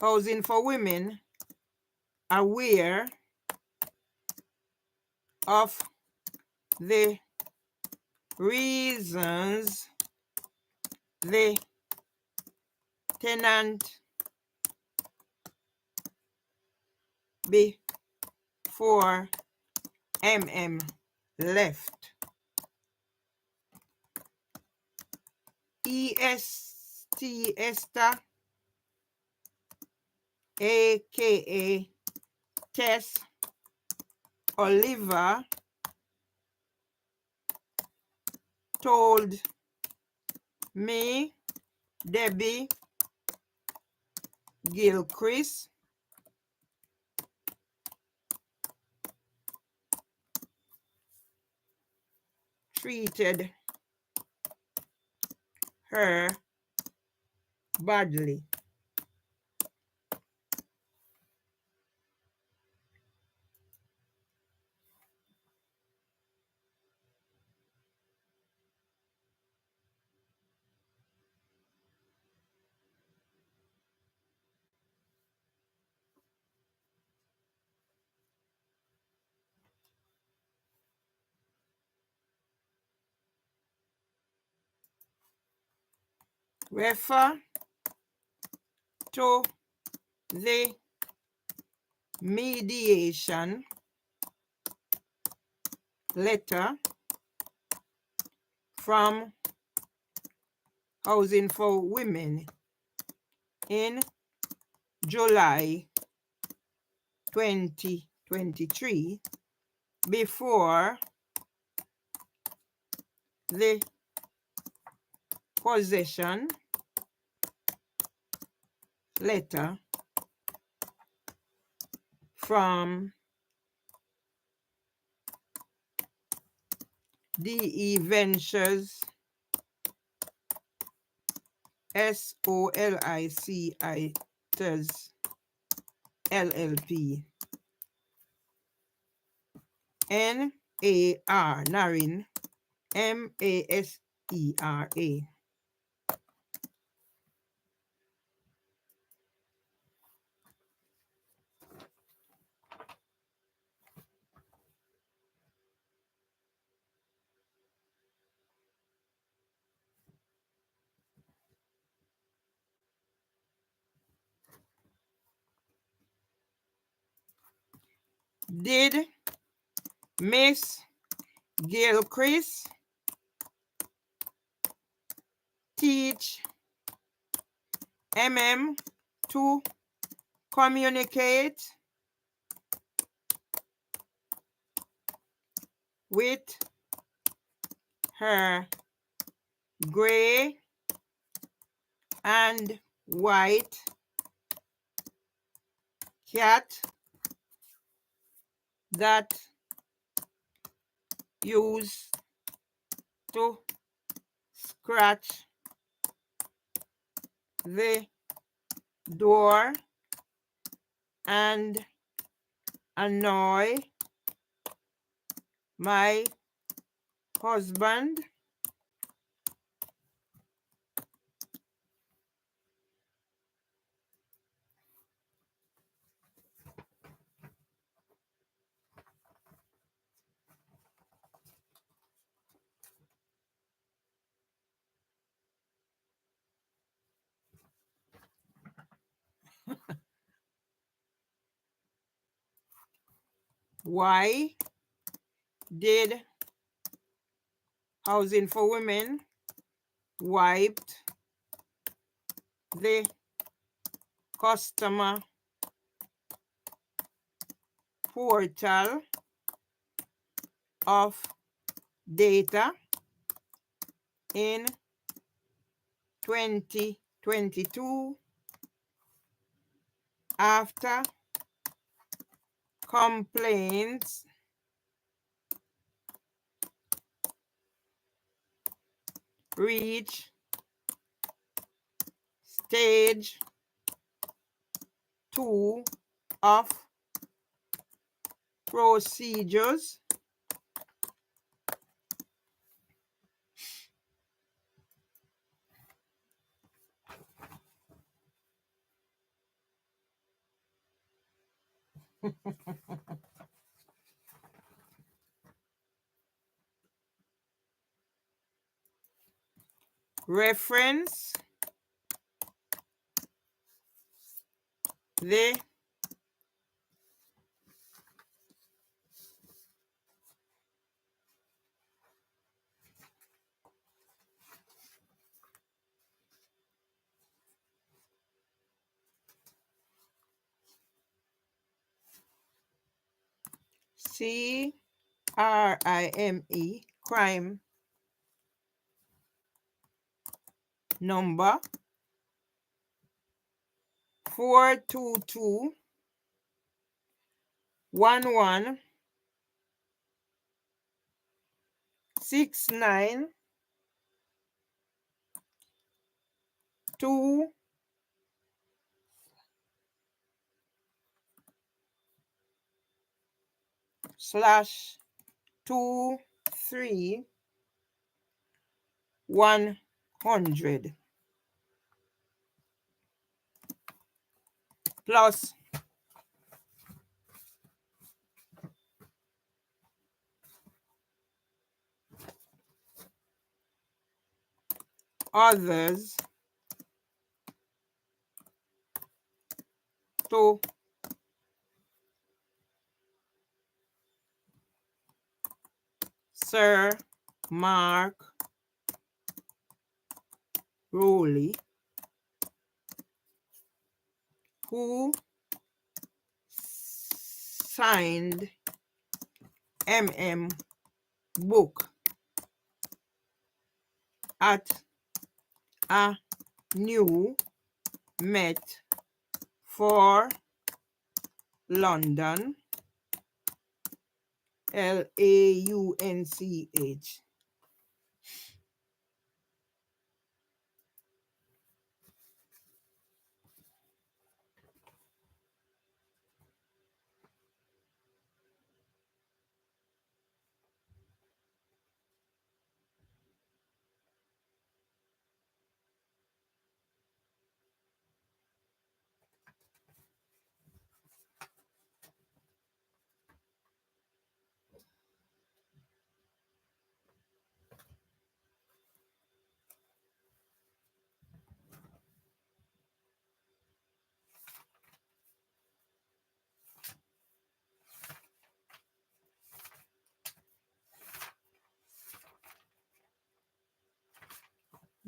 Housing for Women aware of the reasons the tenant before left? EST Esther, aka Tess Oliver, told me Debbie Gilchrist treated her badly. Refer to the mediation letter from Housing for Women in July 2023 before the possession letter from DE Ventures Solicitors LLP NAR Narin MASERA. Did Miss Gilchrist teach to communicate with her gray and white cat that used to scratch the door and annoy my husband? Why did Housing for Women wiped the customer portal of data in 2022 after complaints reach stage 2 of procedures? Reference the crime number 422 1169 2 slash 23100 plus others to Sir Mark Rowley, who signed book at a new Met for London, LAUNCH.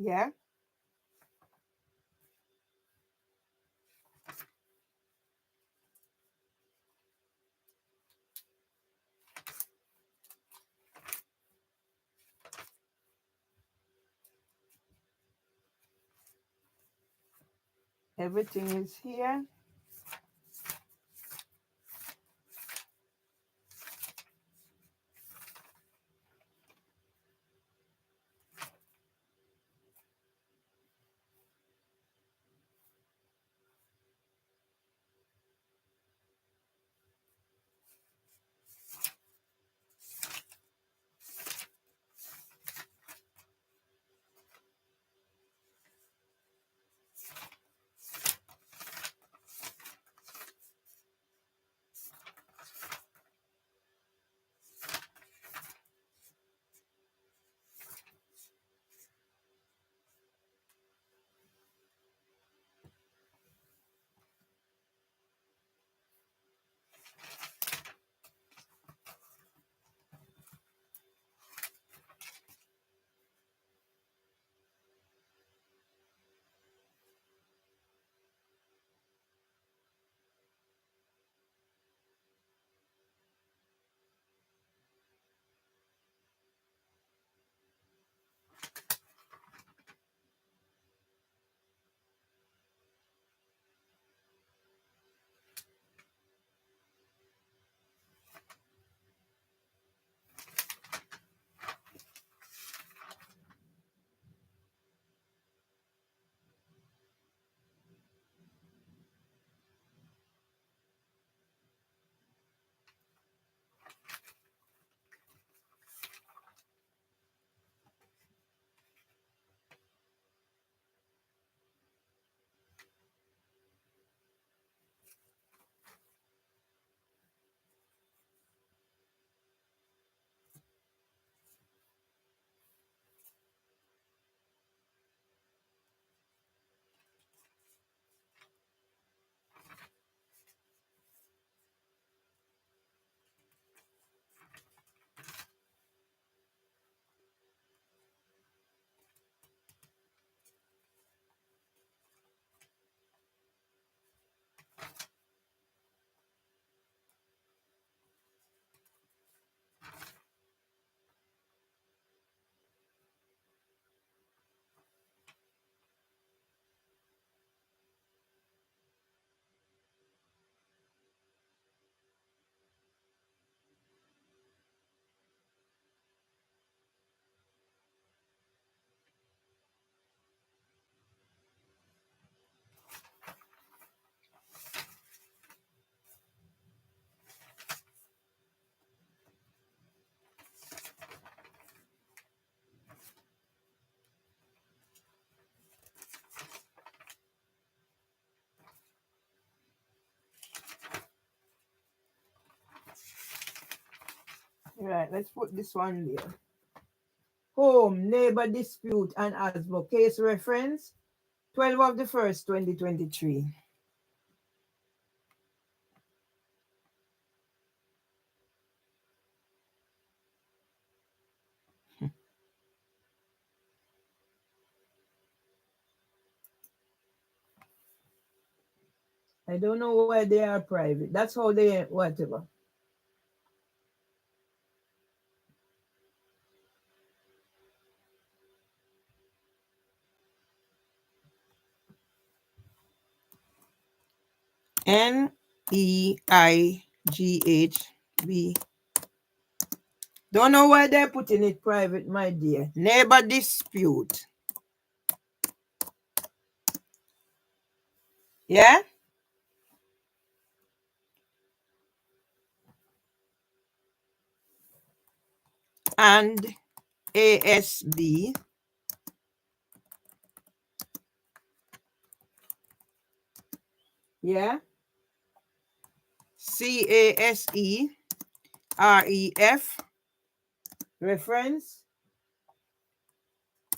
Yeah. Everything is here. Right, let's put this one there. Home, neighbor dispute and ASBO. Case reference, 12 of the 1st, 2023. I don't know why they are private. That's how they, whatever. NEIGHB. Don't know why they're putting it private, my dear. Neighbor dispute. Yeah? And ASB. Yeah? CASEREF. Reference.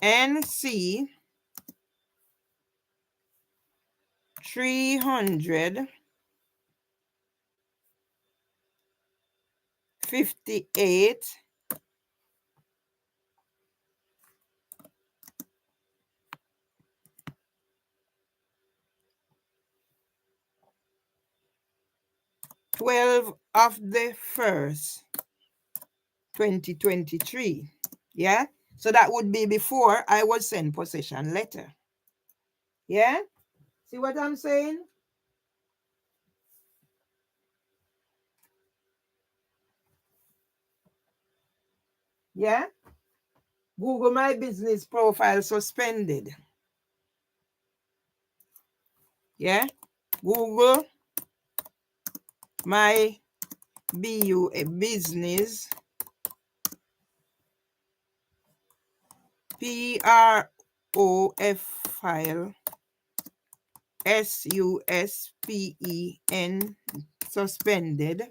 NC 358 12 of the 1st, 2023. Yeah? So that would be before I was sent possession letter. Yeah? See what I'm saying? Yeah? Google My Business profile suspended. Yeah? Google My Business profile SUSPEN suspended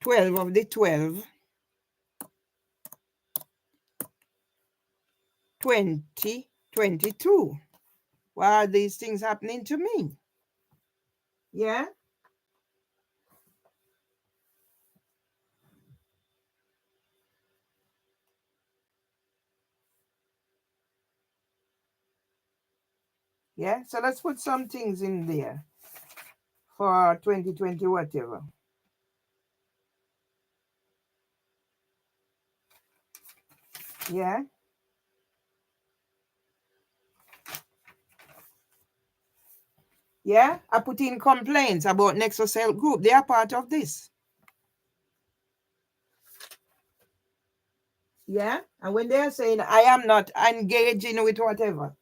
12 of the 12 2022. Why are these things happening to me? Yeah? Yeah? So let's put some things in there for 2020 whatever. Yeah? Yeah? I put in complaints about Nexus Health Group. They are part of this. Yeah? And when they are saying, I am not engaging with whatever,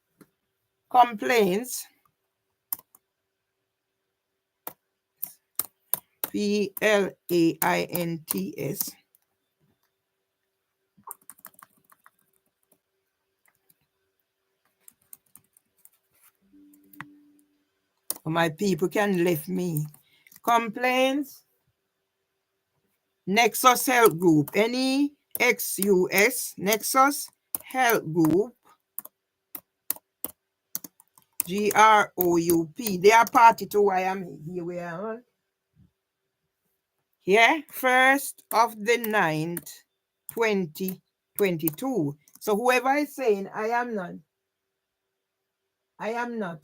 complaints, PLAINTS, my people can lift me. Complaints, Nexus Health Group, NEXUS, Nexus Health Group, GROUP. They are party to why I'm here. We are. Yeah, 1st of the 9th, 2022. So whoever is saying I am not,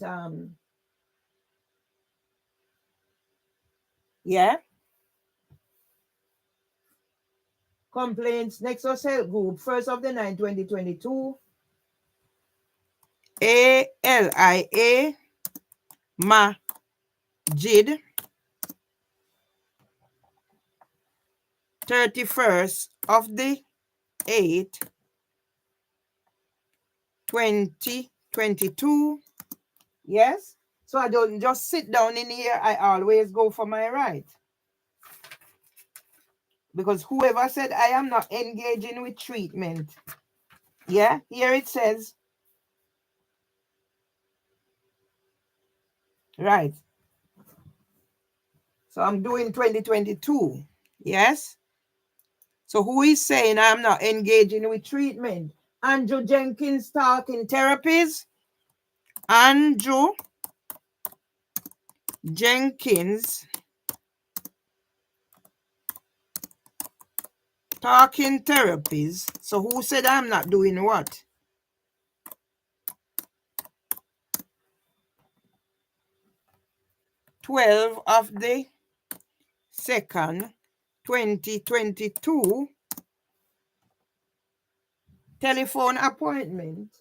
yeah. Complaints, Nexus Health Group, 1st of the 9th, 2022. ALIA Majid, 31st of the 8th, 2022. Yes? So I don't just sit down in here. I always go for my right. Because whoever said I am not engaging with treatment. Yeah? Here it says. Right. So I'm doing 2022. Yes. So who is saying I'm not engaging with treatment? Andrew Jenkins talking therapies. Andrew Jenkins talking therapies. So who said I'm not doing what? 12 of the 2nd, 2022. Telephone appointment.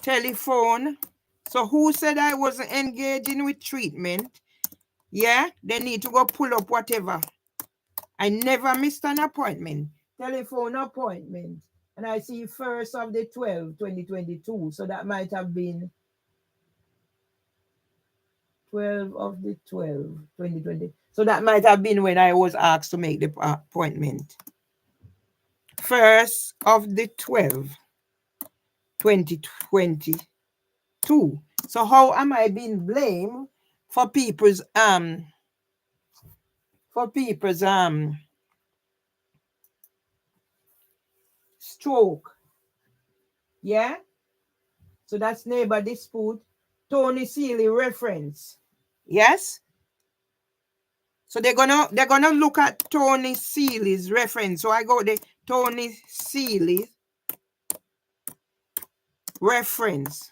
Telephone. So who said I wasn't engaging with treatment? Yeah, they need to go pull up whatever. I never missed an appointment. Telephone appointment. And I see 1st of the 12th, 2022. So that might have been 12 of the 12th, 2020. So that might have been when I was asked to make the appointment. 1st of the 12th, 2022. So how am I being blamed for people's stroke? Yeah. So that's neighbor dispute. Tony Seeley reference. Yes. So they're gonna look at Tony Seeley's reference. So I got the Tony Seeley reference.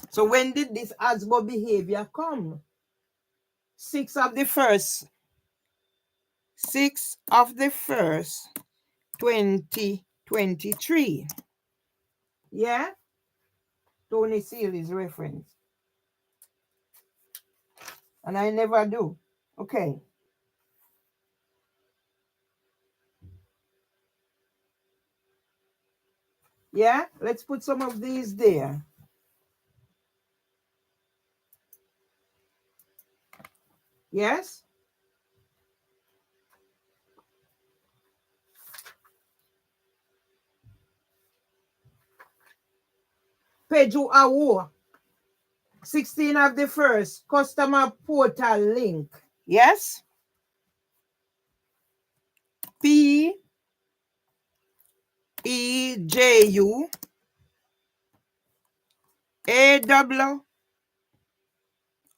So when did this Asbo behavior come? 6th of the 1st, 2023. Yeah? Tony Seeley's reference. And I never do. Okay. Yeah? Let's put some of these there. Yes? Peju Awo. 16 of the 1st, customer portal link. Yes? PEJU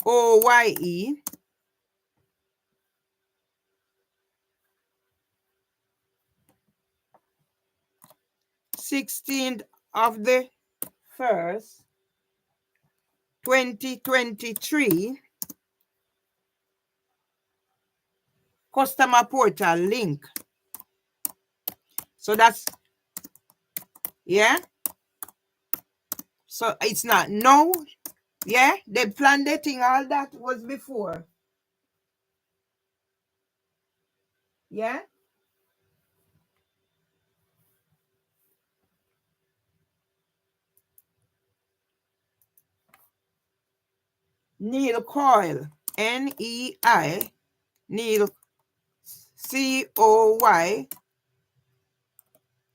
AWOYE 16th of the 1st, 2023. Customer portal link. So that's, yeah. So it's not no. Yeah. They planned the thing. All that was before. Yeah. Neil Coyle. NEI. Neil COY.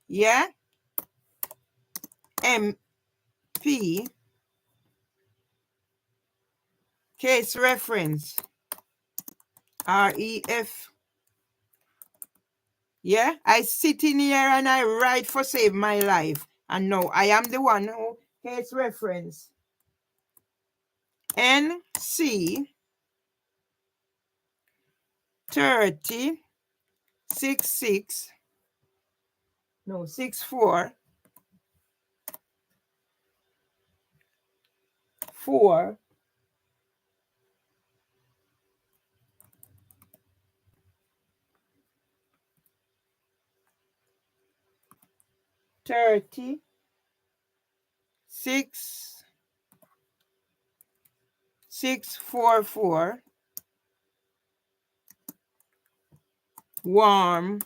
Yeah. MP. Case reference. REF. Yeah. I sit in here and I write for save my life. And no, I am the one who case reference. NC 30 66 no 64 4 30 6 644 warm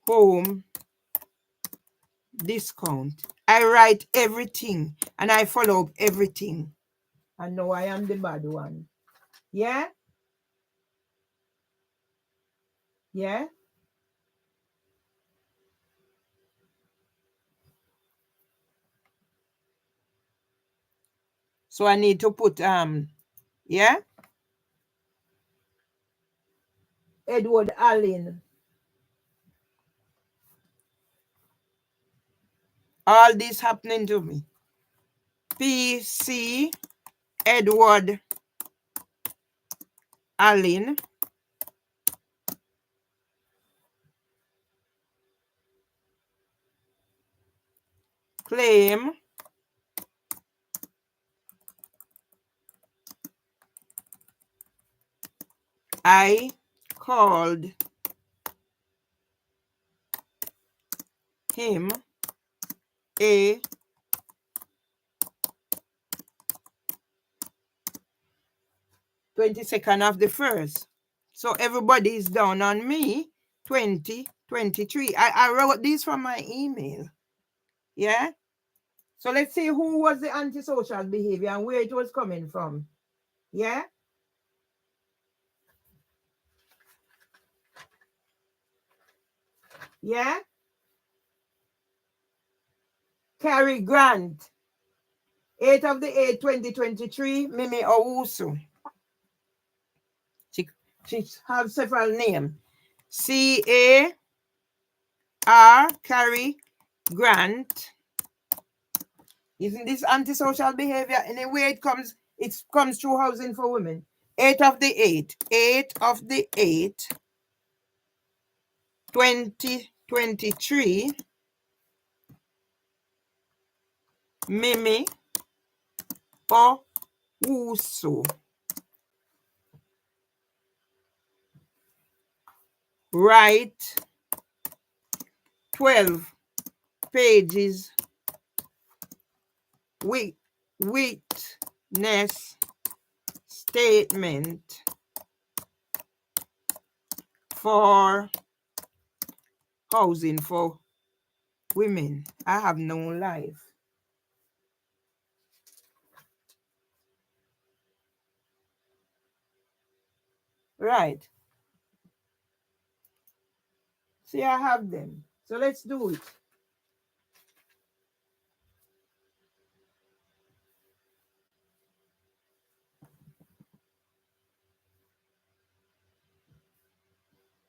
home discount. I write everything and I follow up everything. And no, I am the bad one. Yeah? Yeah? So I need to put yeah, Edward Allen. All this happening to me. PC Edward Allen claim I called him a 22nd of the 1st. So everybody is down on me. 2023. I wrote these from my email. Yeah. So let's see who was the antisocial behavior and where it was coming from. Yeah. Yeah. Carrie Grant. 8th of the 8th, 2023. Mimi Owusu. She have several names. C.A.R. Carrie Grant. Isn't this antisocial behavior? Anyway, it comes through housing for women. 8th of the 8th. 8th of the 8th. 2023. Mimi Owusu. Write 12 pages witness statement for housing for women. I have no life. Right. See, I have them. So let's do it.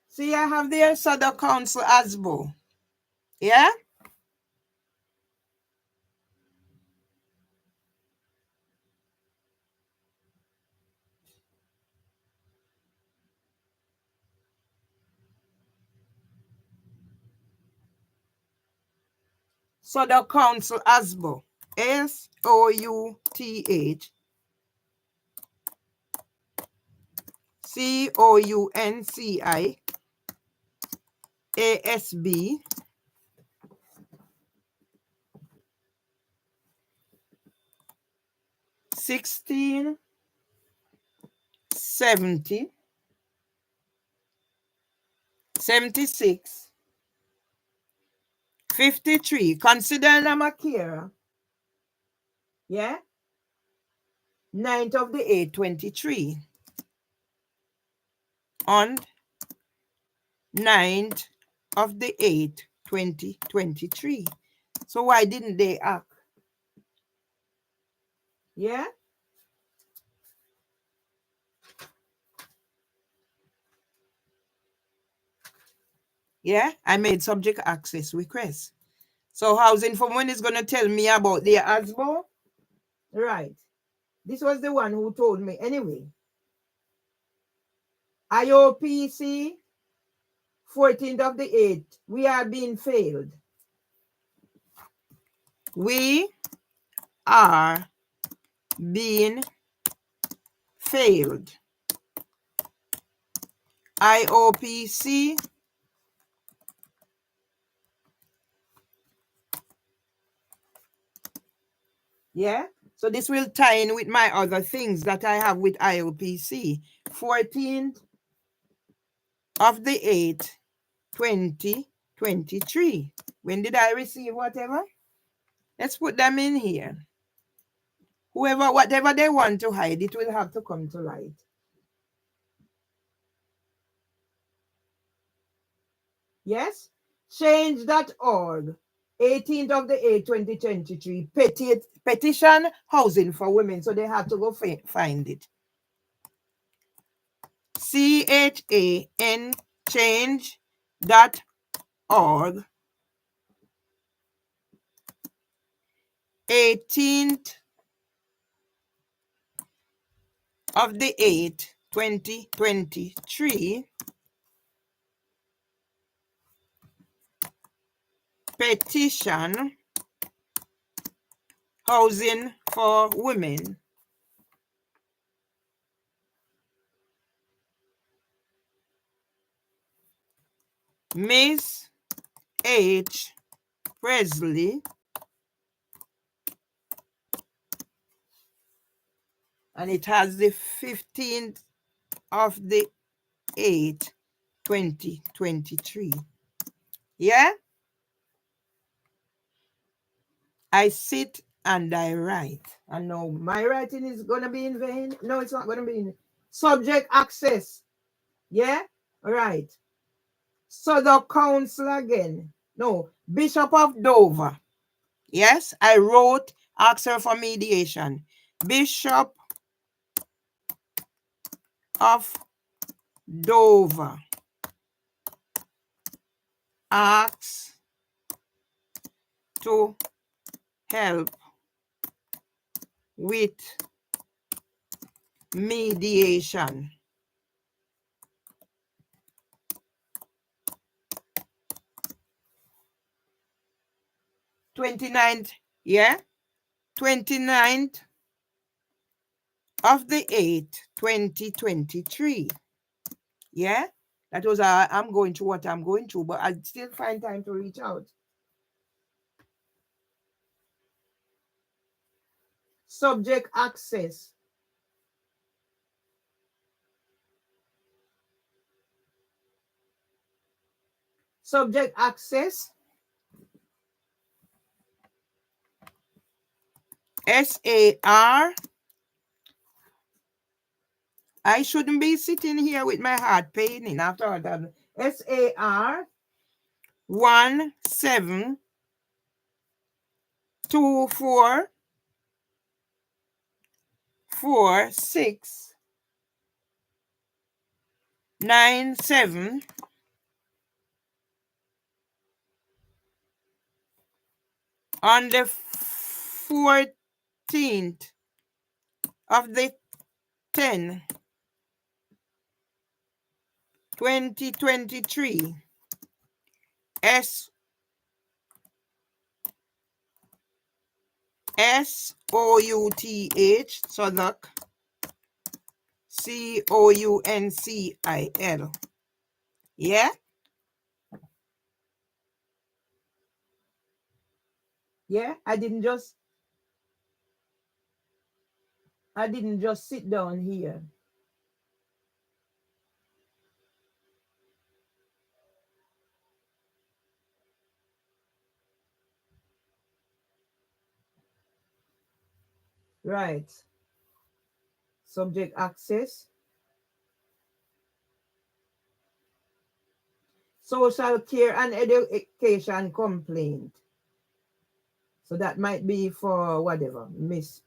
See, I have there Sada Council Asbo. Yeah? Sada Council Asbo. SOUTH COUNCI ASB 1670 76 53. Consider them a carer. Yeah? 9th of the 8th, 23. On 9th of the 8th, 2023. So why didn't they act? Yeah? Yeah? I made subject access request. So housing for women is going to tell me about their ASBO? Right. This was the one who told me. Anyway. IOPC, 14th of the 8th. We are being failed. We are being failed. IOPC, yeah. So this will tie in with my other things that I have with IOPC. 14th of the 8th, 2023. When did I receive whatever? Let's put them in here. Whatever they want to hide, it will have to come to light. Yes? Change.org. 18th of the 8th, 2023, petition housing for women. So they had to go find it. CHAN change.org, 18th of the 8th, 2023, petition housing for women. Miss H. Presley, and it has the 15th of the 8th, 2023. Yeah? I sit and I write. And now my writing is going to be in vain? No, it's not going to be in subject access. Yeah? Right. So the council again. No, Bishop of Dover. Yes, I wrote, asked her for mediation. Bishop of Dover asks to help with mediation. 29th, yeah? 29th of the 8th, 2023. Yeah? That was I'm going through what I'm going through, but I still find time to reach out. Subject access. Subject access. SAR. I shouldn't be sitting here with my heart paining after all that. SAR 17244697 on the 14th of the 10th, 2023. SOUTH, Southwark, COUNCIL. Yeah? Yeah, I didn't just sit down here. Right. Subject access. Social care and education complaint. So that might be for whatever, Miss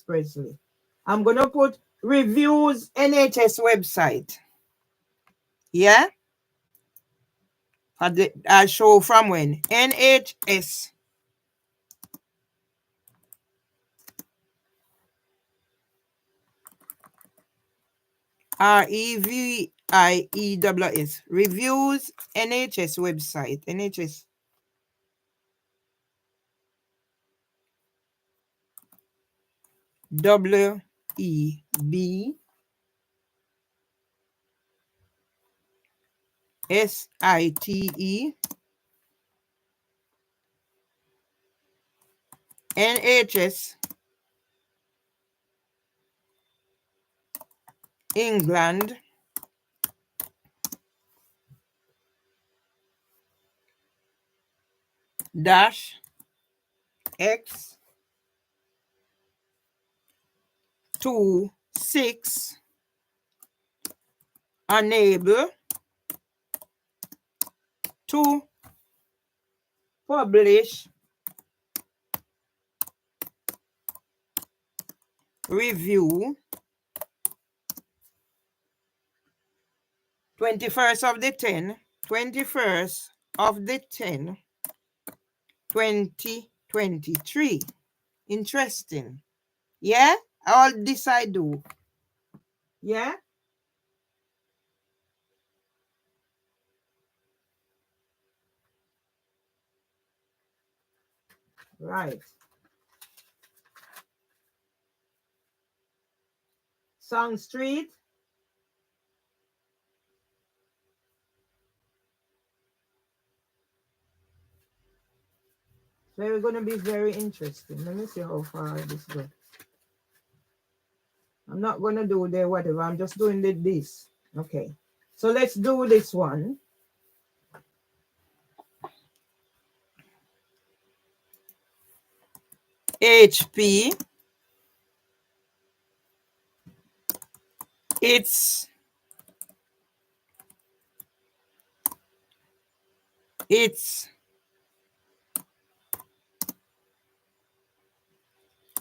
Presley. I'm gonna put reviews NHS website. Yeah? For the show from when? NHS. REVIEWS. Reviews NHS website. NHS. WEB SITE NHS England dash X 26 unable to publish, review, 21st of the 10, 21st of the 10, 2023. Interesting. Yeah? All this I do. Yeah? Right. Song Street. So it's going to be very interesting. Let me see how far this goes. I'm not going to do the whatever. I'm just doing this. Okay. So let's do this one. HP. It's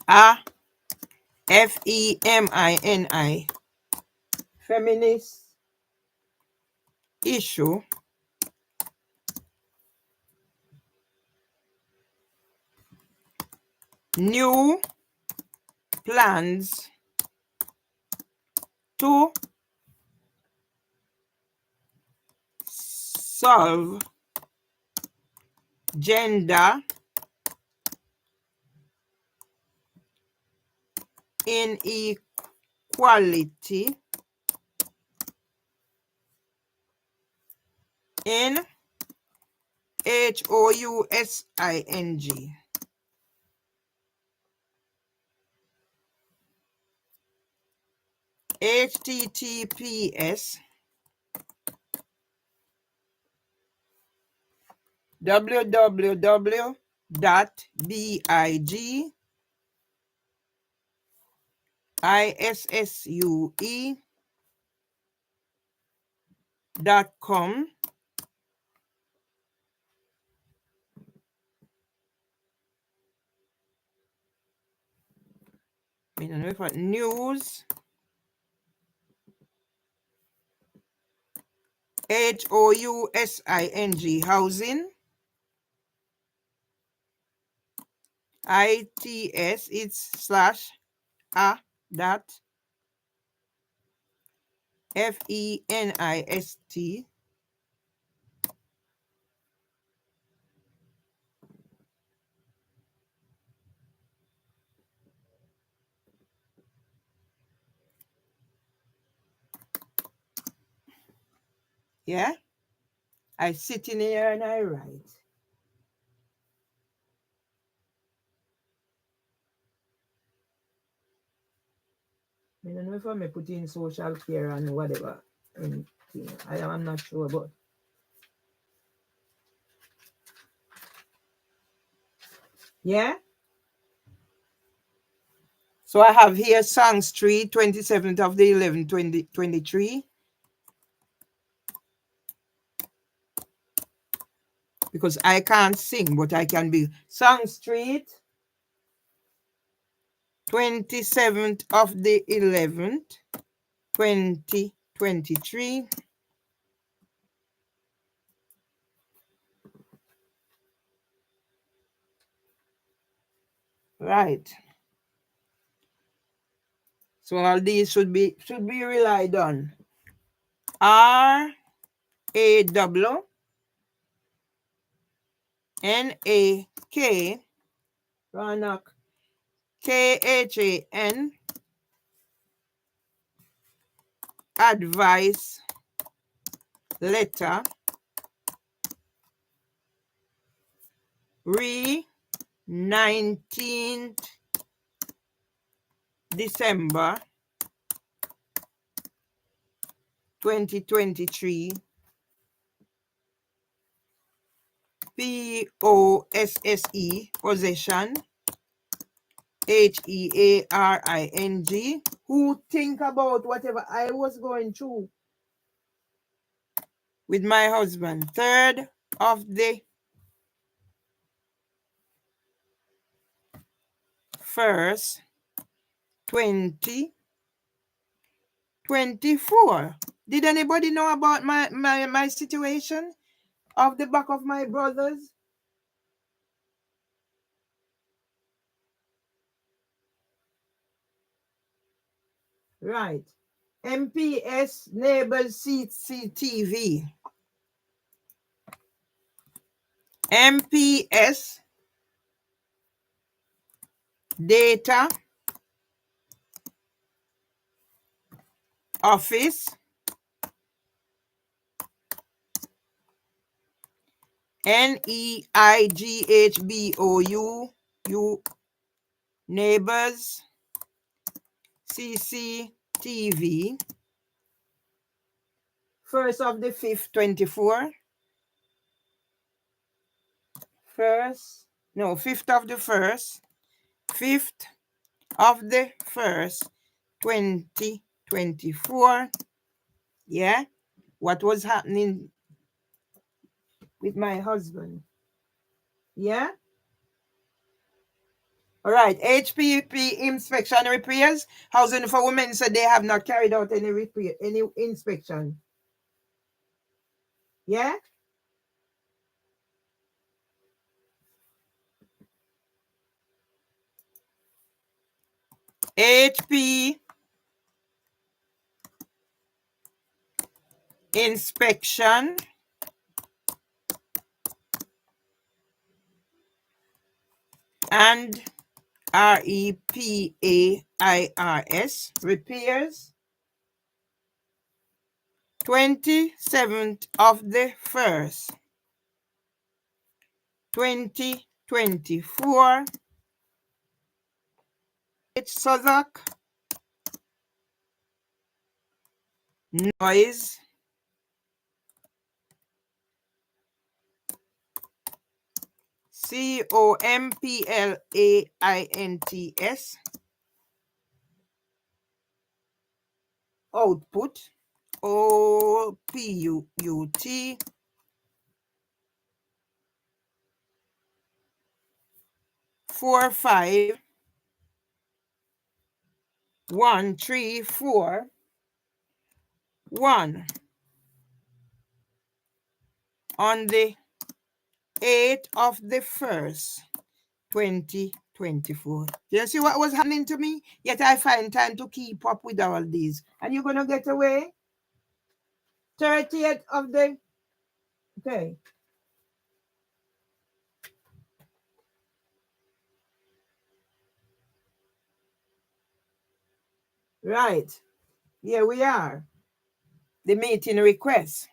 a FEMINI feminist issue new plans to solve gender inequality in HOUSING. HTTPS www.bigsue.com news HOUSING housing ITS it's slash a dot FENIST yeah. I sit in here and I write. I don't know if I may put in social care and whatever. I am not sure, but yeah. So I have here Song Street, 27th of the 11th, 2023. Because I can't sing, but I can be Song Street, 27th of the 11th, 2023. Right. So all these should be relied on. RAWNAK Ronak KHAN advice letter re 19th December 2023 POSSE possession HEARING. Who think about whatever I was going through with my husband. 3rd of the 1st, 2024. Did anybody know about my situation of the back of my brothers? Right. MPS Neighbor CCTV. MPS Data Office. NEIGHBOU Neighbors CCTV. 1st of the 5th, 24. 5th of the 1st. 5th of the 1st, 2024. Yeah. What was happening with my husband? Yeah. All right. HPP inspection repairs. Housing for Women said they have not carried out any repair, any inspection. Yeah. HP inspection and REPAIRS repairs. 27th of the 1st, 2024. It's Southwark noise COMPLAINTS output OPUT 45134 on the 8th of the 1st, 2024. You see what was happening to me? Yet I find time to keep up with all these. And you're going to get away? 30th of the... Okay. Right. Here we are. The meeting request.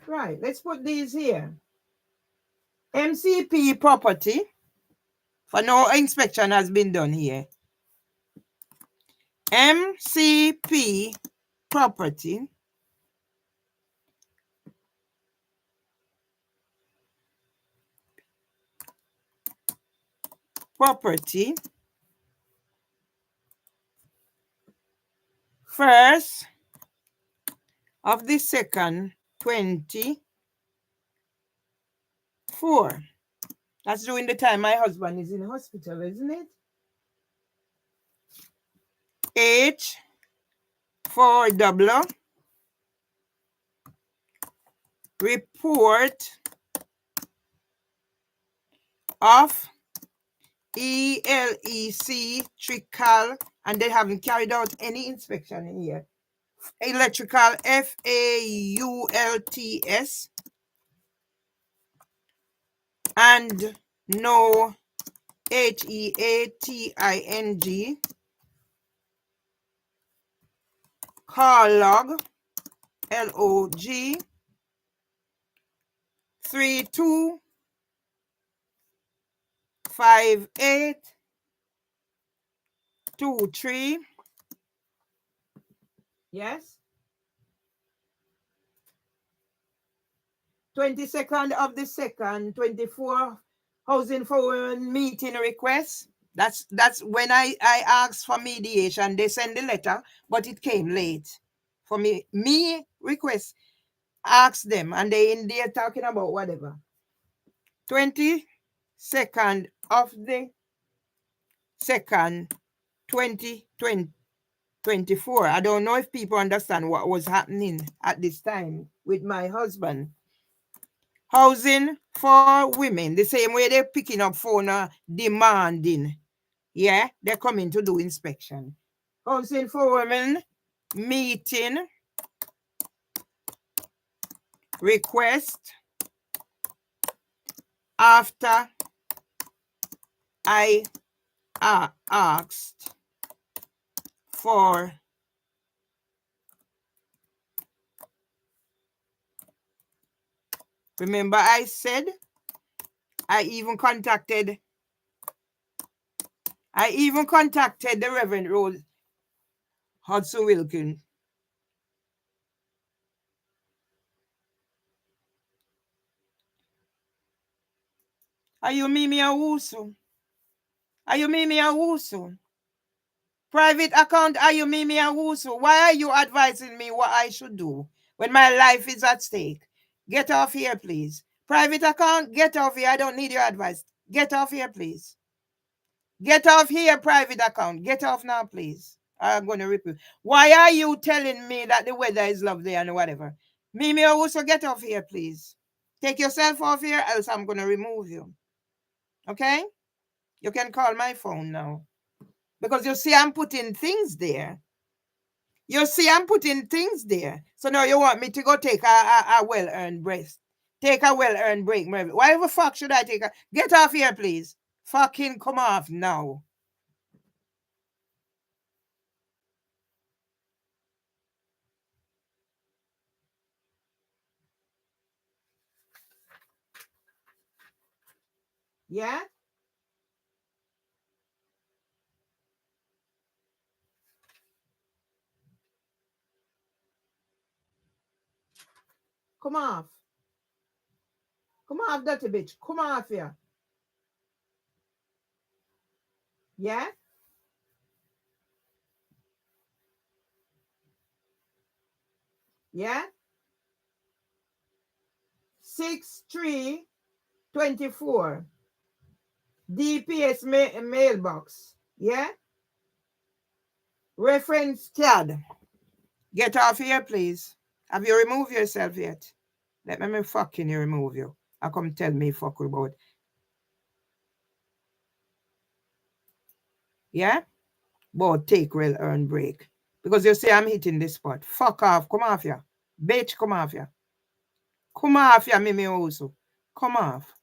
Right. Let's put these here. MCP property. For no inspection has been done here. MCP property. Property. 1st of the 2nd, 24. That's during the time my husband is in hospital, isn't it? H for double. Report of ELEC trical, and they haven't carried out any inspection in here. Electrical FAULTS and no HEATING call log LOG 325823. Yes. 22nd of the 2nd, 24 housing for women meeting request. That's when I asked for mediation. They send the letter, but it came late for me request. Ask them, and they in there talking about whatever. 22nd of the 2nd, 2024. I don't know if people understand what was happening at this time with my husband. Housing for women, the same way they're picking up phone, demanding. Yeah, they're coming to do inspection. Housing for women, meeting, request after I asked for remember I said I even contacted the Reverend Rose Hudson Wilkins. Are you Mimi Awusu? Are you Mimi Awusu? Private account, are you Mimi Awusu? Why are you advising me what I should do when my life is at stake? Get off here, please. Private account, get off here. I don't need your advice. Get off here, please. Get off here, private account. Get off now, please. I'm going to rip you. Why are you telling me that the weather is lovely and whatever? Mimi Awusu, get off here, please. Take yourself off here, else I'm going to remove you. Okay? You can call my phone now. Because you see, I'm putting things there. You see, I'm putting things there. So now you want me to go take a well-earned break. Take a well-earned break. Why the fuck should I take a... Get off here, please. Fucking come off now. Yeah? Come off. Come off, dirty bitch. Come off here. Yeah? Yeah? 6324. DPS mailbox. Yeah? Reference CAD. Get off here, please. Have you removed yourself yet? Let me fucking remove you. I come tell me fuck about. Yeah? But take well-earned break. Because you say I'm hitting this spot. Fuck off. Come off here. Bitch, come off here. Come off here, Mimi also. Come off.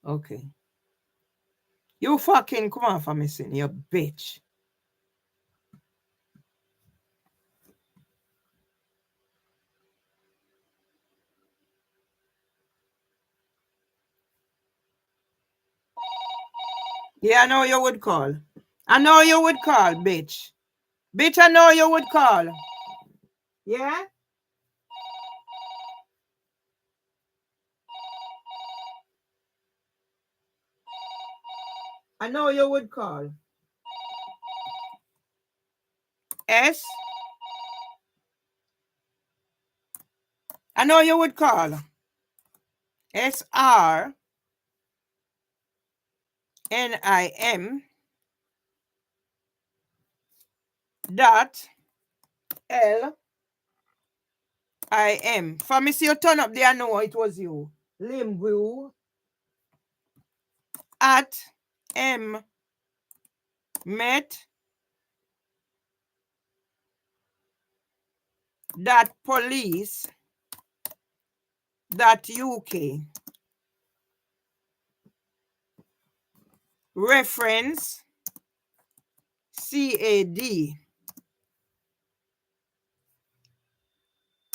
Okay. You fucking come off, I'm missing you bitch. Yeah, I know you would call. I know you would call, bitch. Bitch, I know you would call. Yeah? I know you would call. S. I know you would call. SRNIM dot LIM. For me, see you turn up there, I know it was you. Limbu at met dot police dot UK. Reference CAD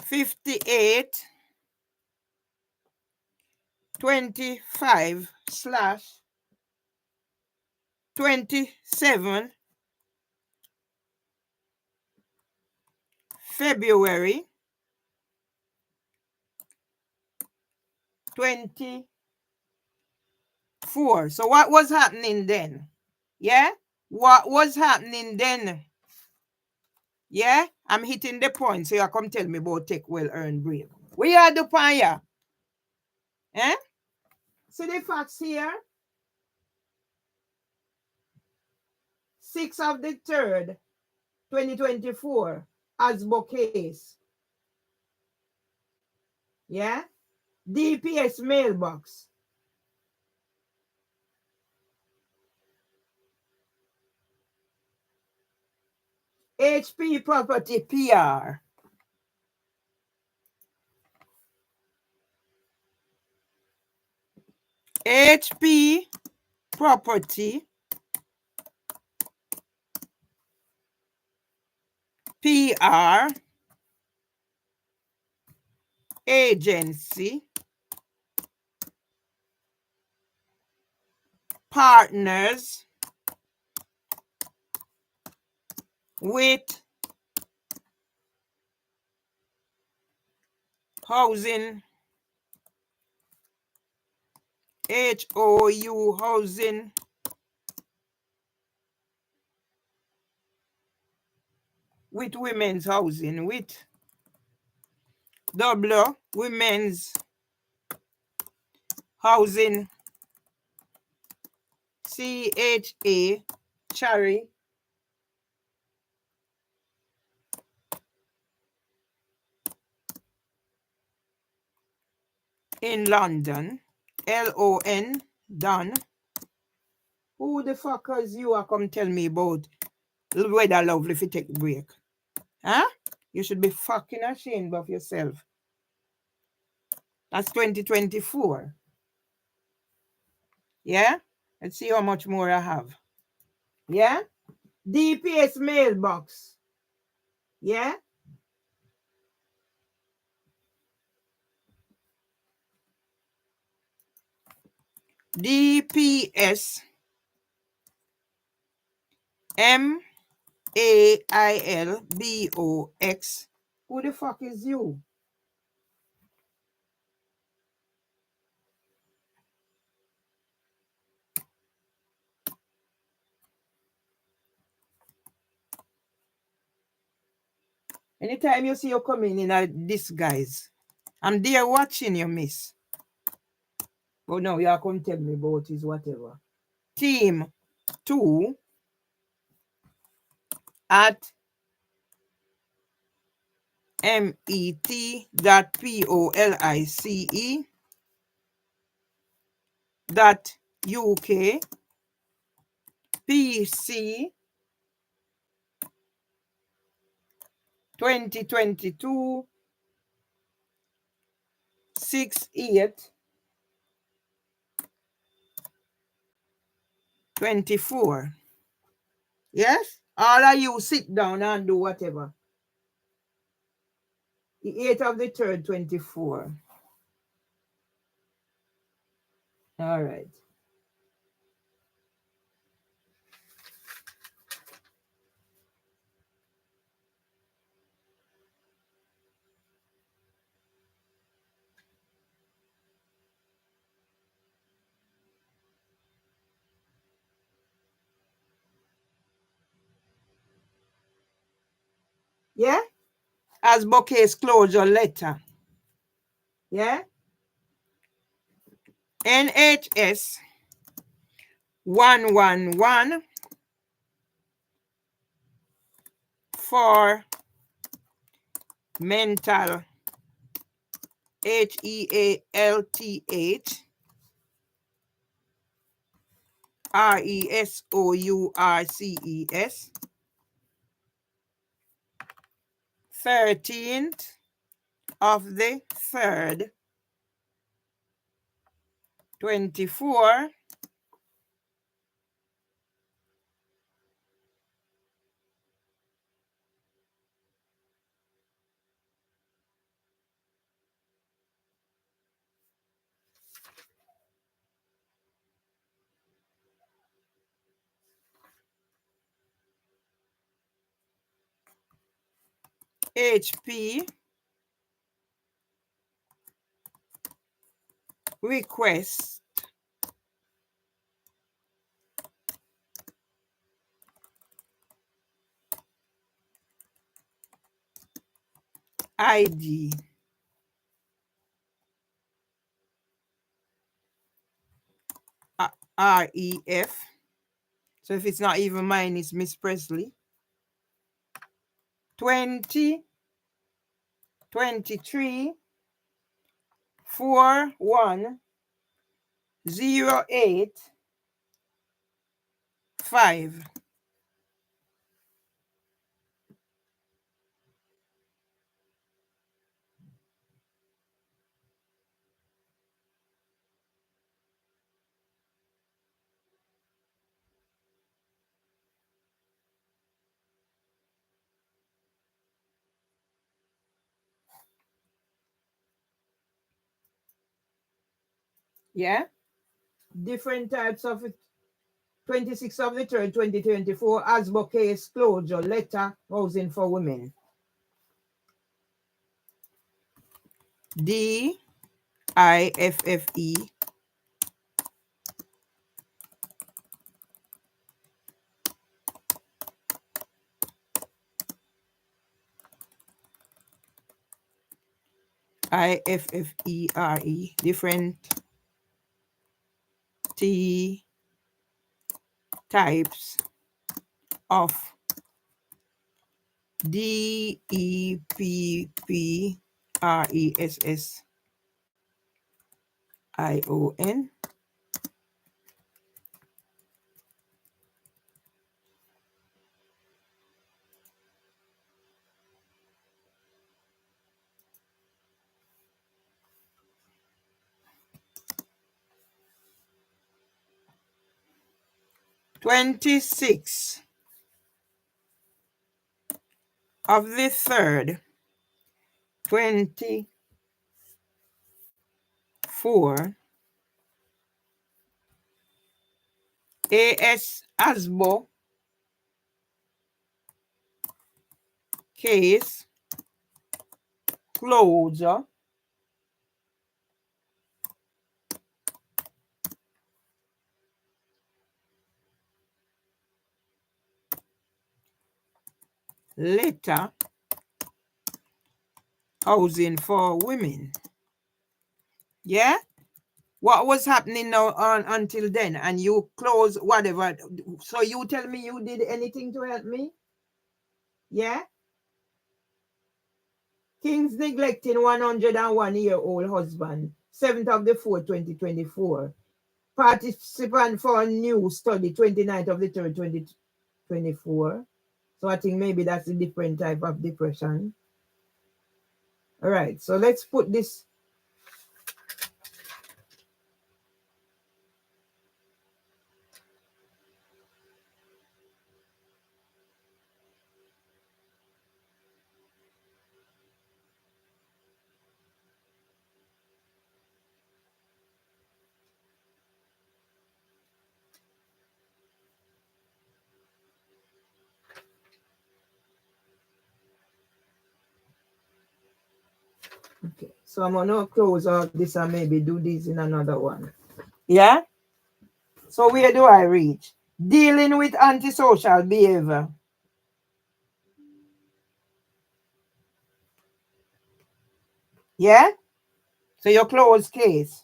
58 25 slash 27 February 2014. 2024. So what was happening then? Yeah? What was happening then? Yeah? I'm hitting the point, so you come tell me about take well-earned break. What you do, Panya? Eh? See the facts here? 6 of the 3rd, 2024, Asbo case. Yeah? DPS mailbox. HP property PR. HP property PR agency partners with housing HOU housing with women's housing with double women's housing CHA Cherry in London LON done. Who the fuckers you are come tell me about weather lovely if you take a break? Huh? You should be fucking ashamed of yourself. That's 2024. Yeah? Let's see how much more I have. Yeah? DPS mailbox. Yeah? DPS mailbox. Who the fuck is you? Anytime you see you coming in a disguise, I'm there watching you, miss. Oh no, you are come tell me about his whatever. Team 2 at met.police.uk PC 2022 6/8 24. Yes? All of you sit down and do whatever. The 8th of the 3rd, 24. All right. Yeah? As Bouquet's closure letter. Yeah? NHS 111 for mental HEALTH RESOURCES 13th of the 3rd 24 HP request ID. REF. So if it's not even mine, it's Miss Presley. 2023 4108 5. Yeah. Different types of it. 26th of the 3rd, 2024, Asbo case closure letter, housing for women. DIFFE IFFERE, different T types of DEPPRESSION 26 of the 3rd, 24, AS Asbo case closure letter, housing for women. Yeah. What was happening now on until then, and you close whatever? So you tell me you did anything to help me? Yeah. King's neglecting 101-year-old husband, 7th of the 4th, 2024. Participant for a new study, 29th of the 3rd, 2024. So I think maybe that's a different type of depression. All right, so let's put this. Okay, so I'm gonna close out this and maybe do this in another one. Yeah. So where do I reach? Dealing with antisocial behavior. Yeah. So your closed case.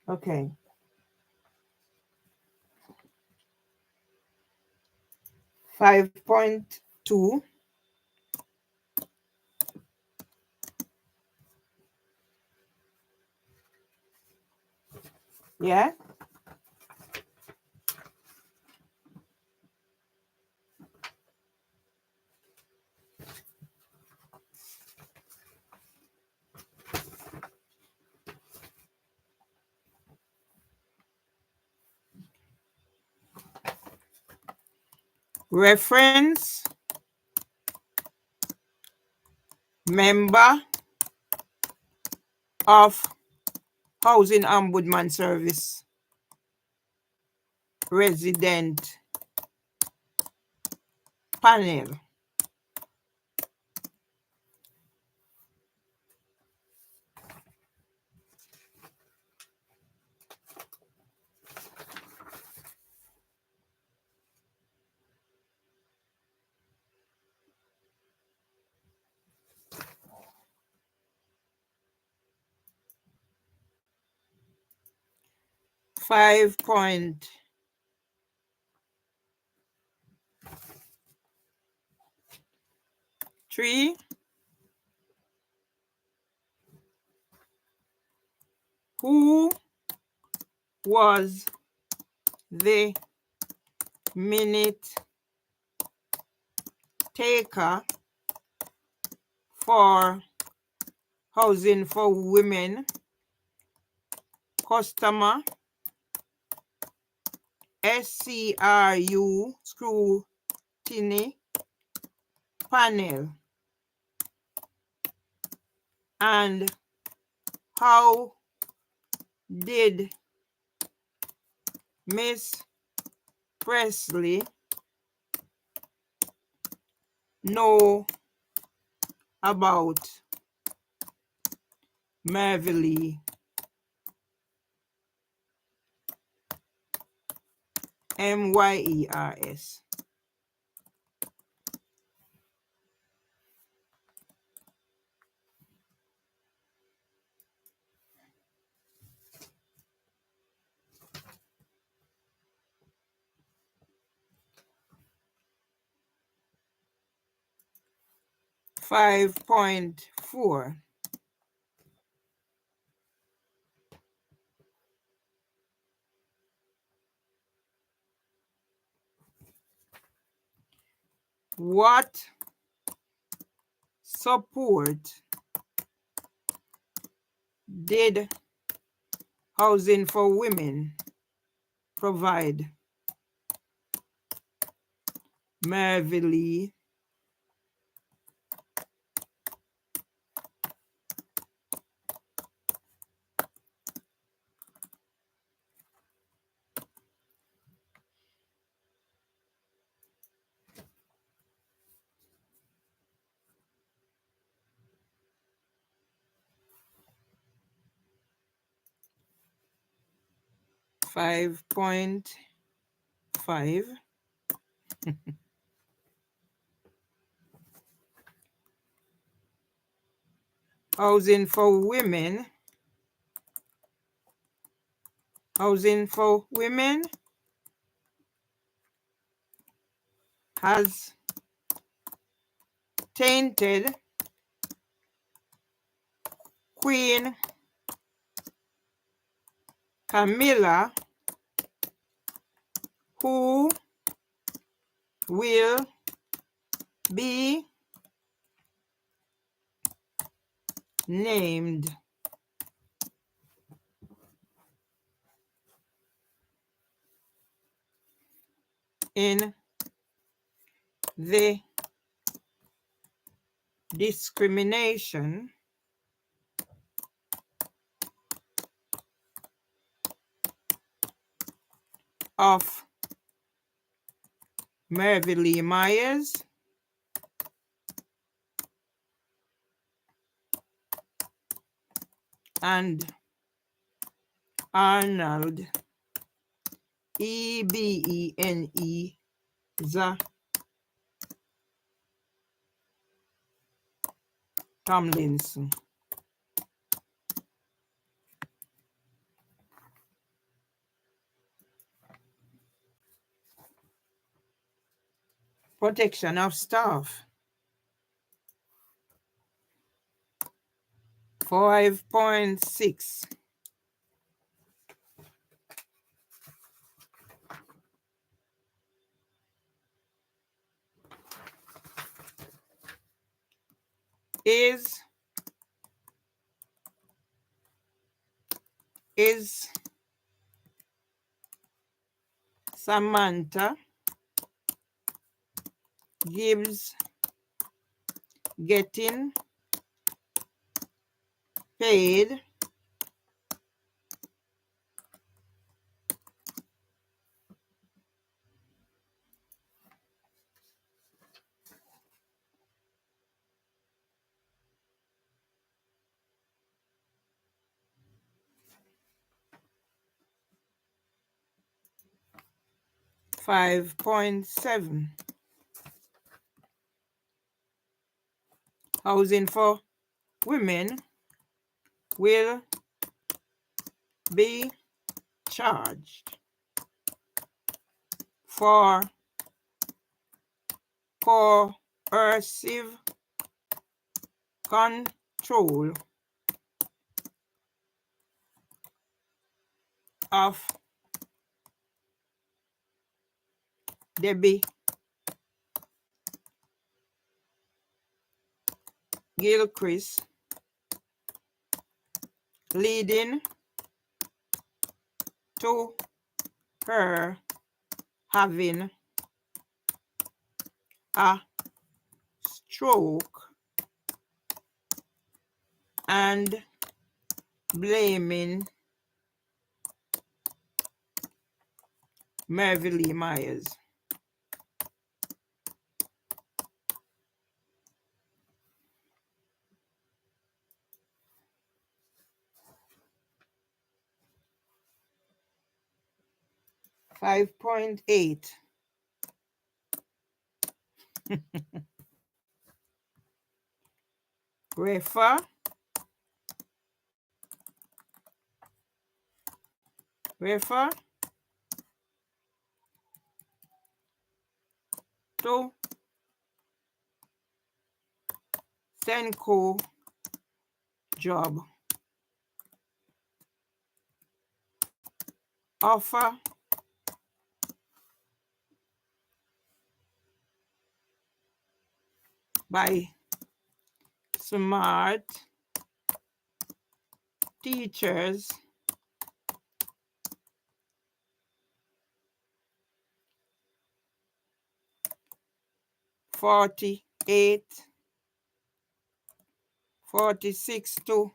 Okay. 5.2. Yeah. Reference member of Housing Ombudsman Service, resident panel. 5.3. Who was the minute taker for housing for women? Customer, SCRU, scrutiny panel. And how did Miss Presley know about Merville, MYERS? .4. What support did Housing for Women provide Merville? .5. Housing for Women. Housing for Women has tainted Queen Camilla, who will be named in the discrimination of Merville Myers and Arnold Ebene Tomlinson. Protection of staff. 5.6. Is Samantha Gibbs getting paid .7. Housing for Women will be charged for coercive control of Debbie Gilchrist, leading to her having a stroke and blaming Merville Myers. $5.8. Refer to Senko job offer by smart teachers $46,000 to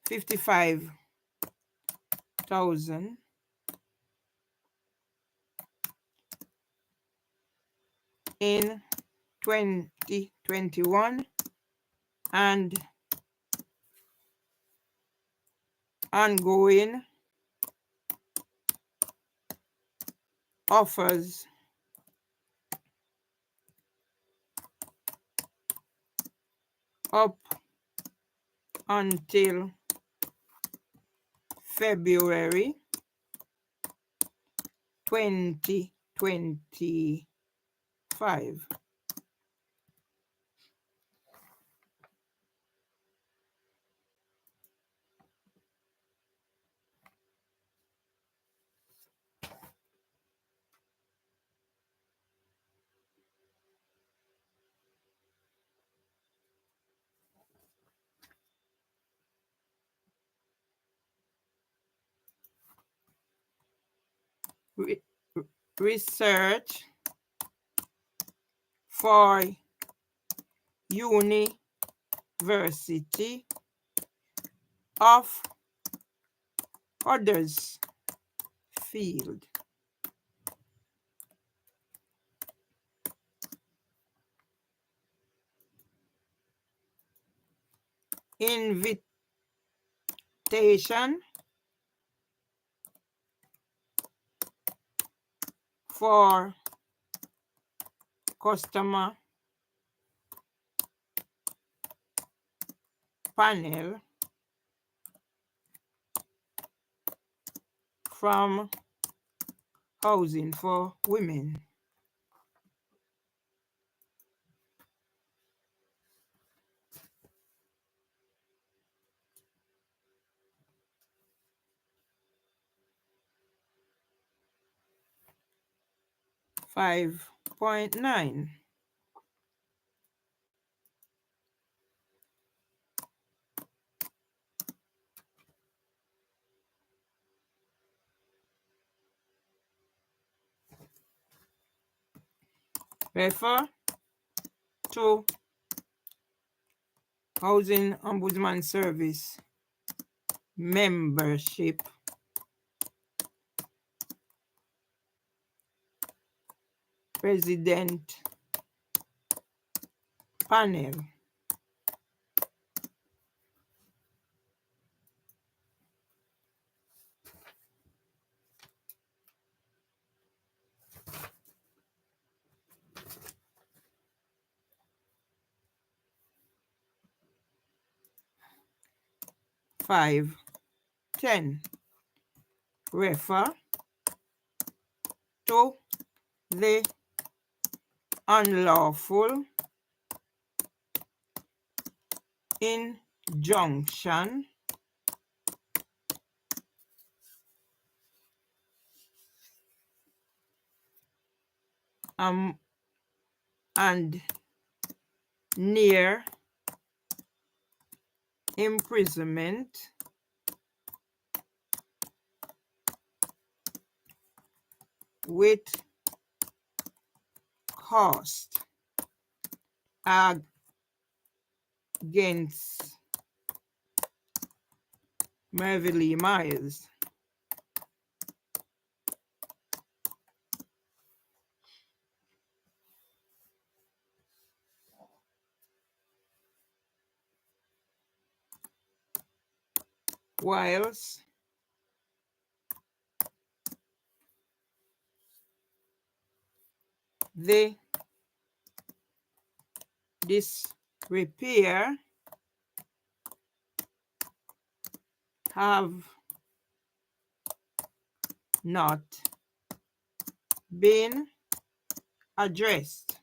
$55,000 in 2021 and ongoing offers up until February 2025. Research for University of Huddersfield invitation for customer panel from Housing for Women. $5.9. Refer to Housing Ombudsman Service membership president panel. $5.10. refer to the unlawful injunction and near imprisonment with cost against Mervyn Myers. Whilst the disrepair have not been addressed.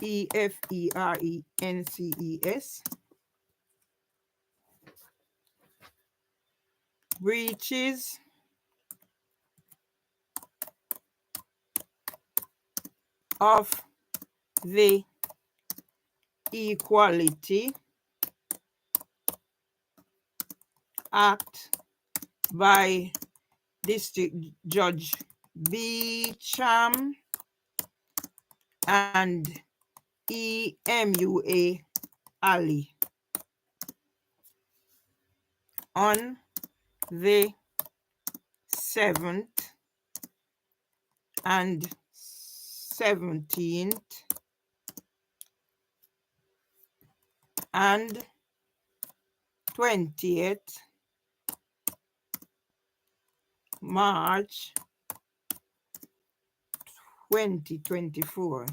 REFERENCES breaches of the Equality Act by District Judge Beecham and EMUA Ali on the 7th and 17th and 20th March 2024.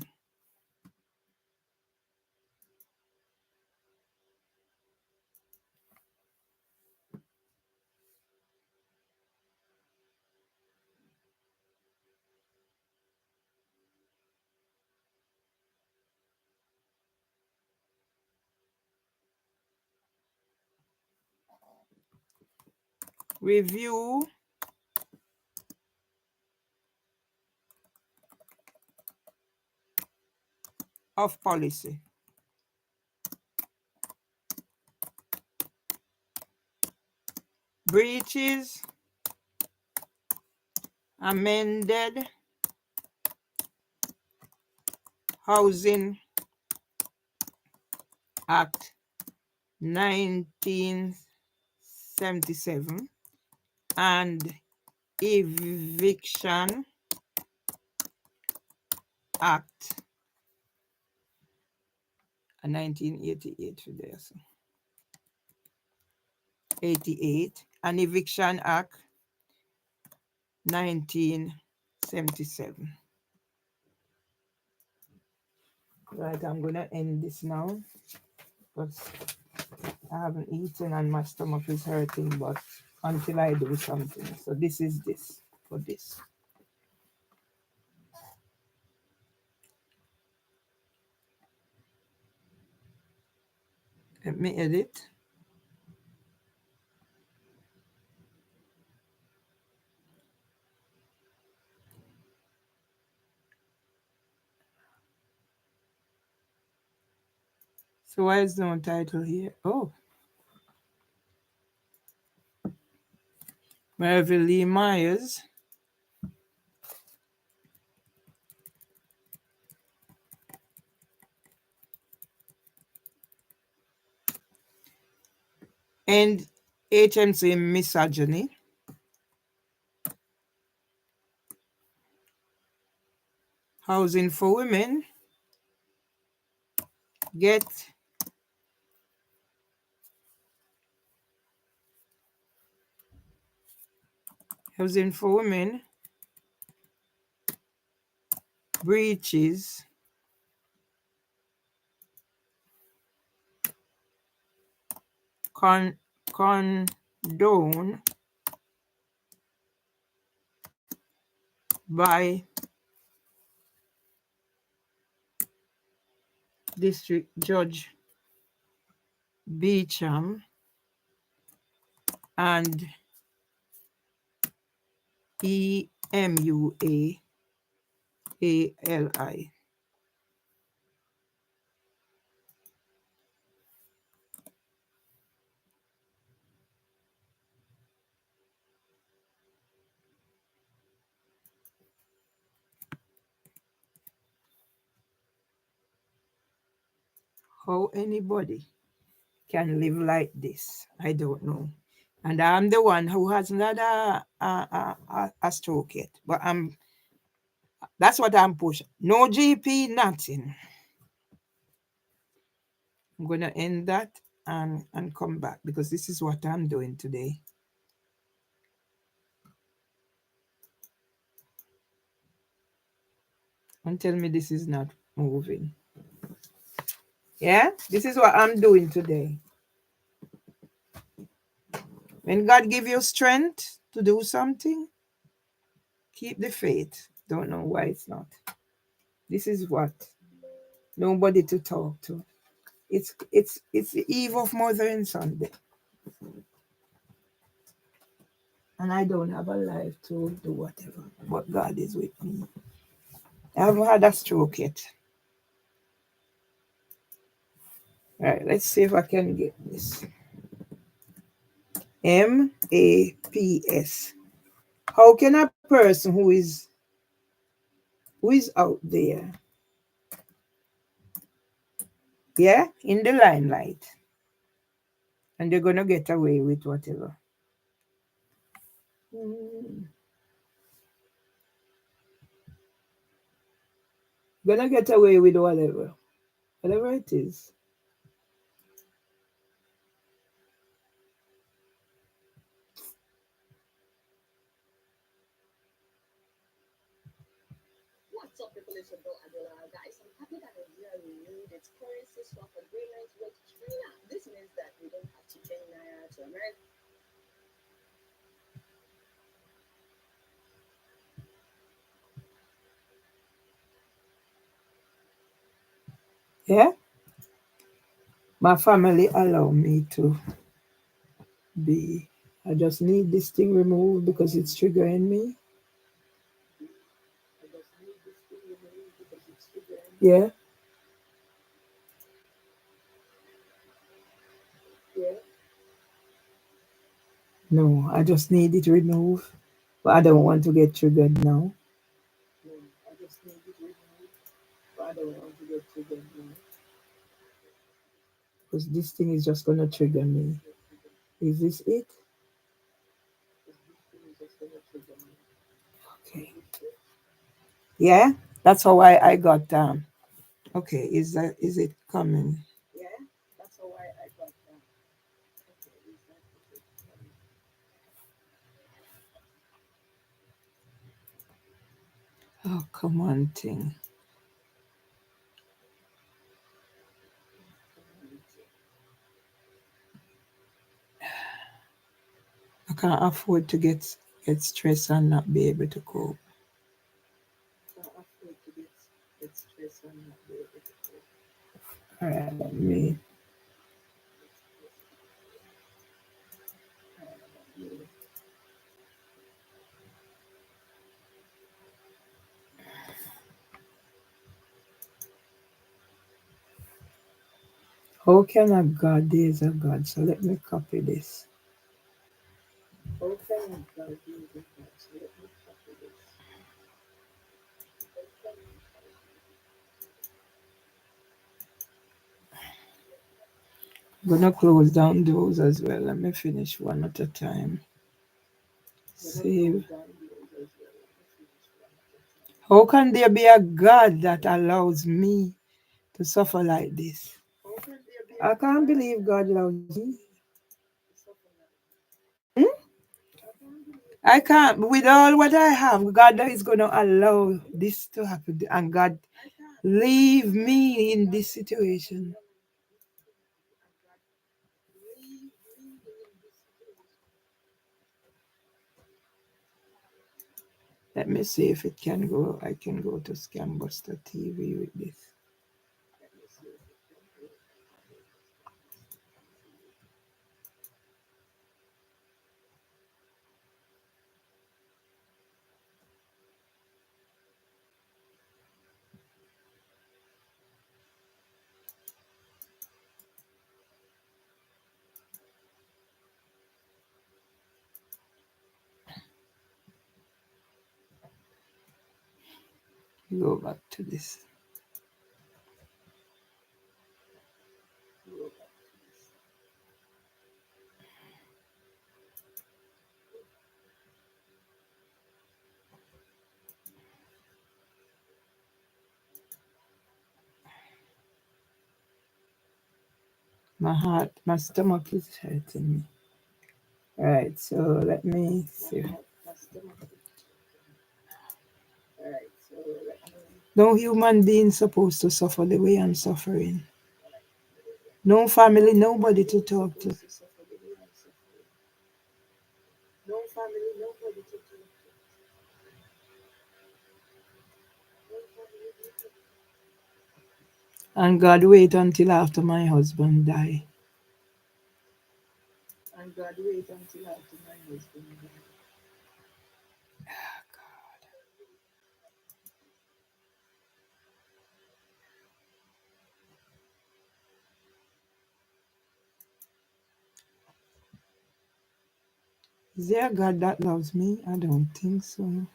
Review of policy. Breaches amended Housing Act 1977 and Eviction Act 1988 for this. 88 and Eviction Act 1977. Right, I'm gonna end this now because I haven't eaten and my stomach is hurting, but until I do something. So this is this for this. Let me edit. So why is no title here? Oh. Mervyn Myers End HMC misogyny. Housing for women. Get housing for women. Breaches condoned by District Judge Beecham and EMUAALI. How anybody can live like this, I don't know. And I'm the one who hasn't had a stroke yet. But that's what I'm pushing. No GP, nothing. I'm gonna end that and come back because this is what I'm doing today. And tell me this is not moving. Yeah, this is what I'm doing today. When God give you strength to do something, keep the faith. Don't know why it's not. This is what nobody to talk to. It's the eve of Mothering Sunday, and I don't have a life to do whatever. But God is with me. I haven't had a stroke yet. All right, let's see if I can get this. MAPS. How can a person who is out there, yeah, in the limelight, and they're gonna get away with whatever? Gonna get away with whatever it is. What's up, people? It's your girl Adela. Guys, I'm happy that Nigeria renewed its currency swap agreement with China. This means that we don't have to change naira to America. Yeah, my family allow me to be. I just need this thing removed because it's triggering me. I just need this thing removed because it's triggering me. Yeah. Yeah. No, I just need it removed. But I don't want to get triggered now. No, I just need it removed, but I don't want to get triggered now. Because this thing is just gonna trigger me. Is this it? Because this thing is just gonna trigger me. Okay. Yeah, that's how I got okay, is it coming? Yeah, that's how I got that. Okay, is that it? Oh, come on, thing. I can't afford to get stressed and not be able to cope. Can't afford to get stressed and not be able to cope. All right, let me. How can a God? There is a God. So let me copy this. Okay, God, you do that. So let me copy this. I'm gonna close down those as well. Let me finish one at a time. Save. How can there be a God that allows me to suffer like this? I can't believe God loves me. Hmm? I can't, with all what I have, God is going to allow this to happen. And God, leave me in this situation. Let me see if it can go. I can go to Scambuster TV with this. Go back to this. My heart, my stomach is hurting me. All right, so let me see. No human being supposed to suffer the way I'm suffering. No family, nobody to talk to. And God wait until after my husband die. Is there a God that loves me? I don't think so.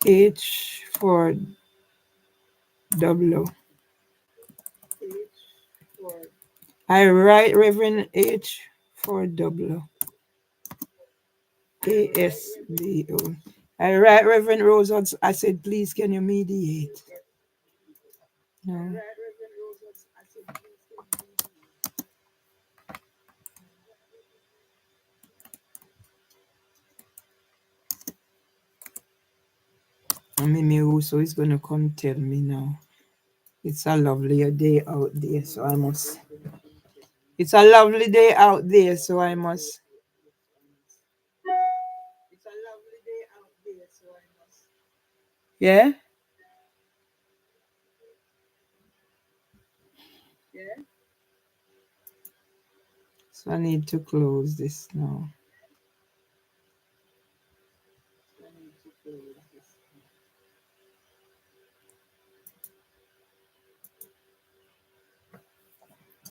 H for W. I write Reverend H for W. ASDO. I write Reverend Rose. I said, please, can you mediate? No. And Mimi Russo is going to come tell me now. It's a lovely day out there, so I must. It's a lovely day out there, so I must. Yeah? So I need to close this now.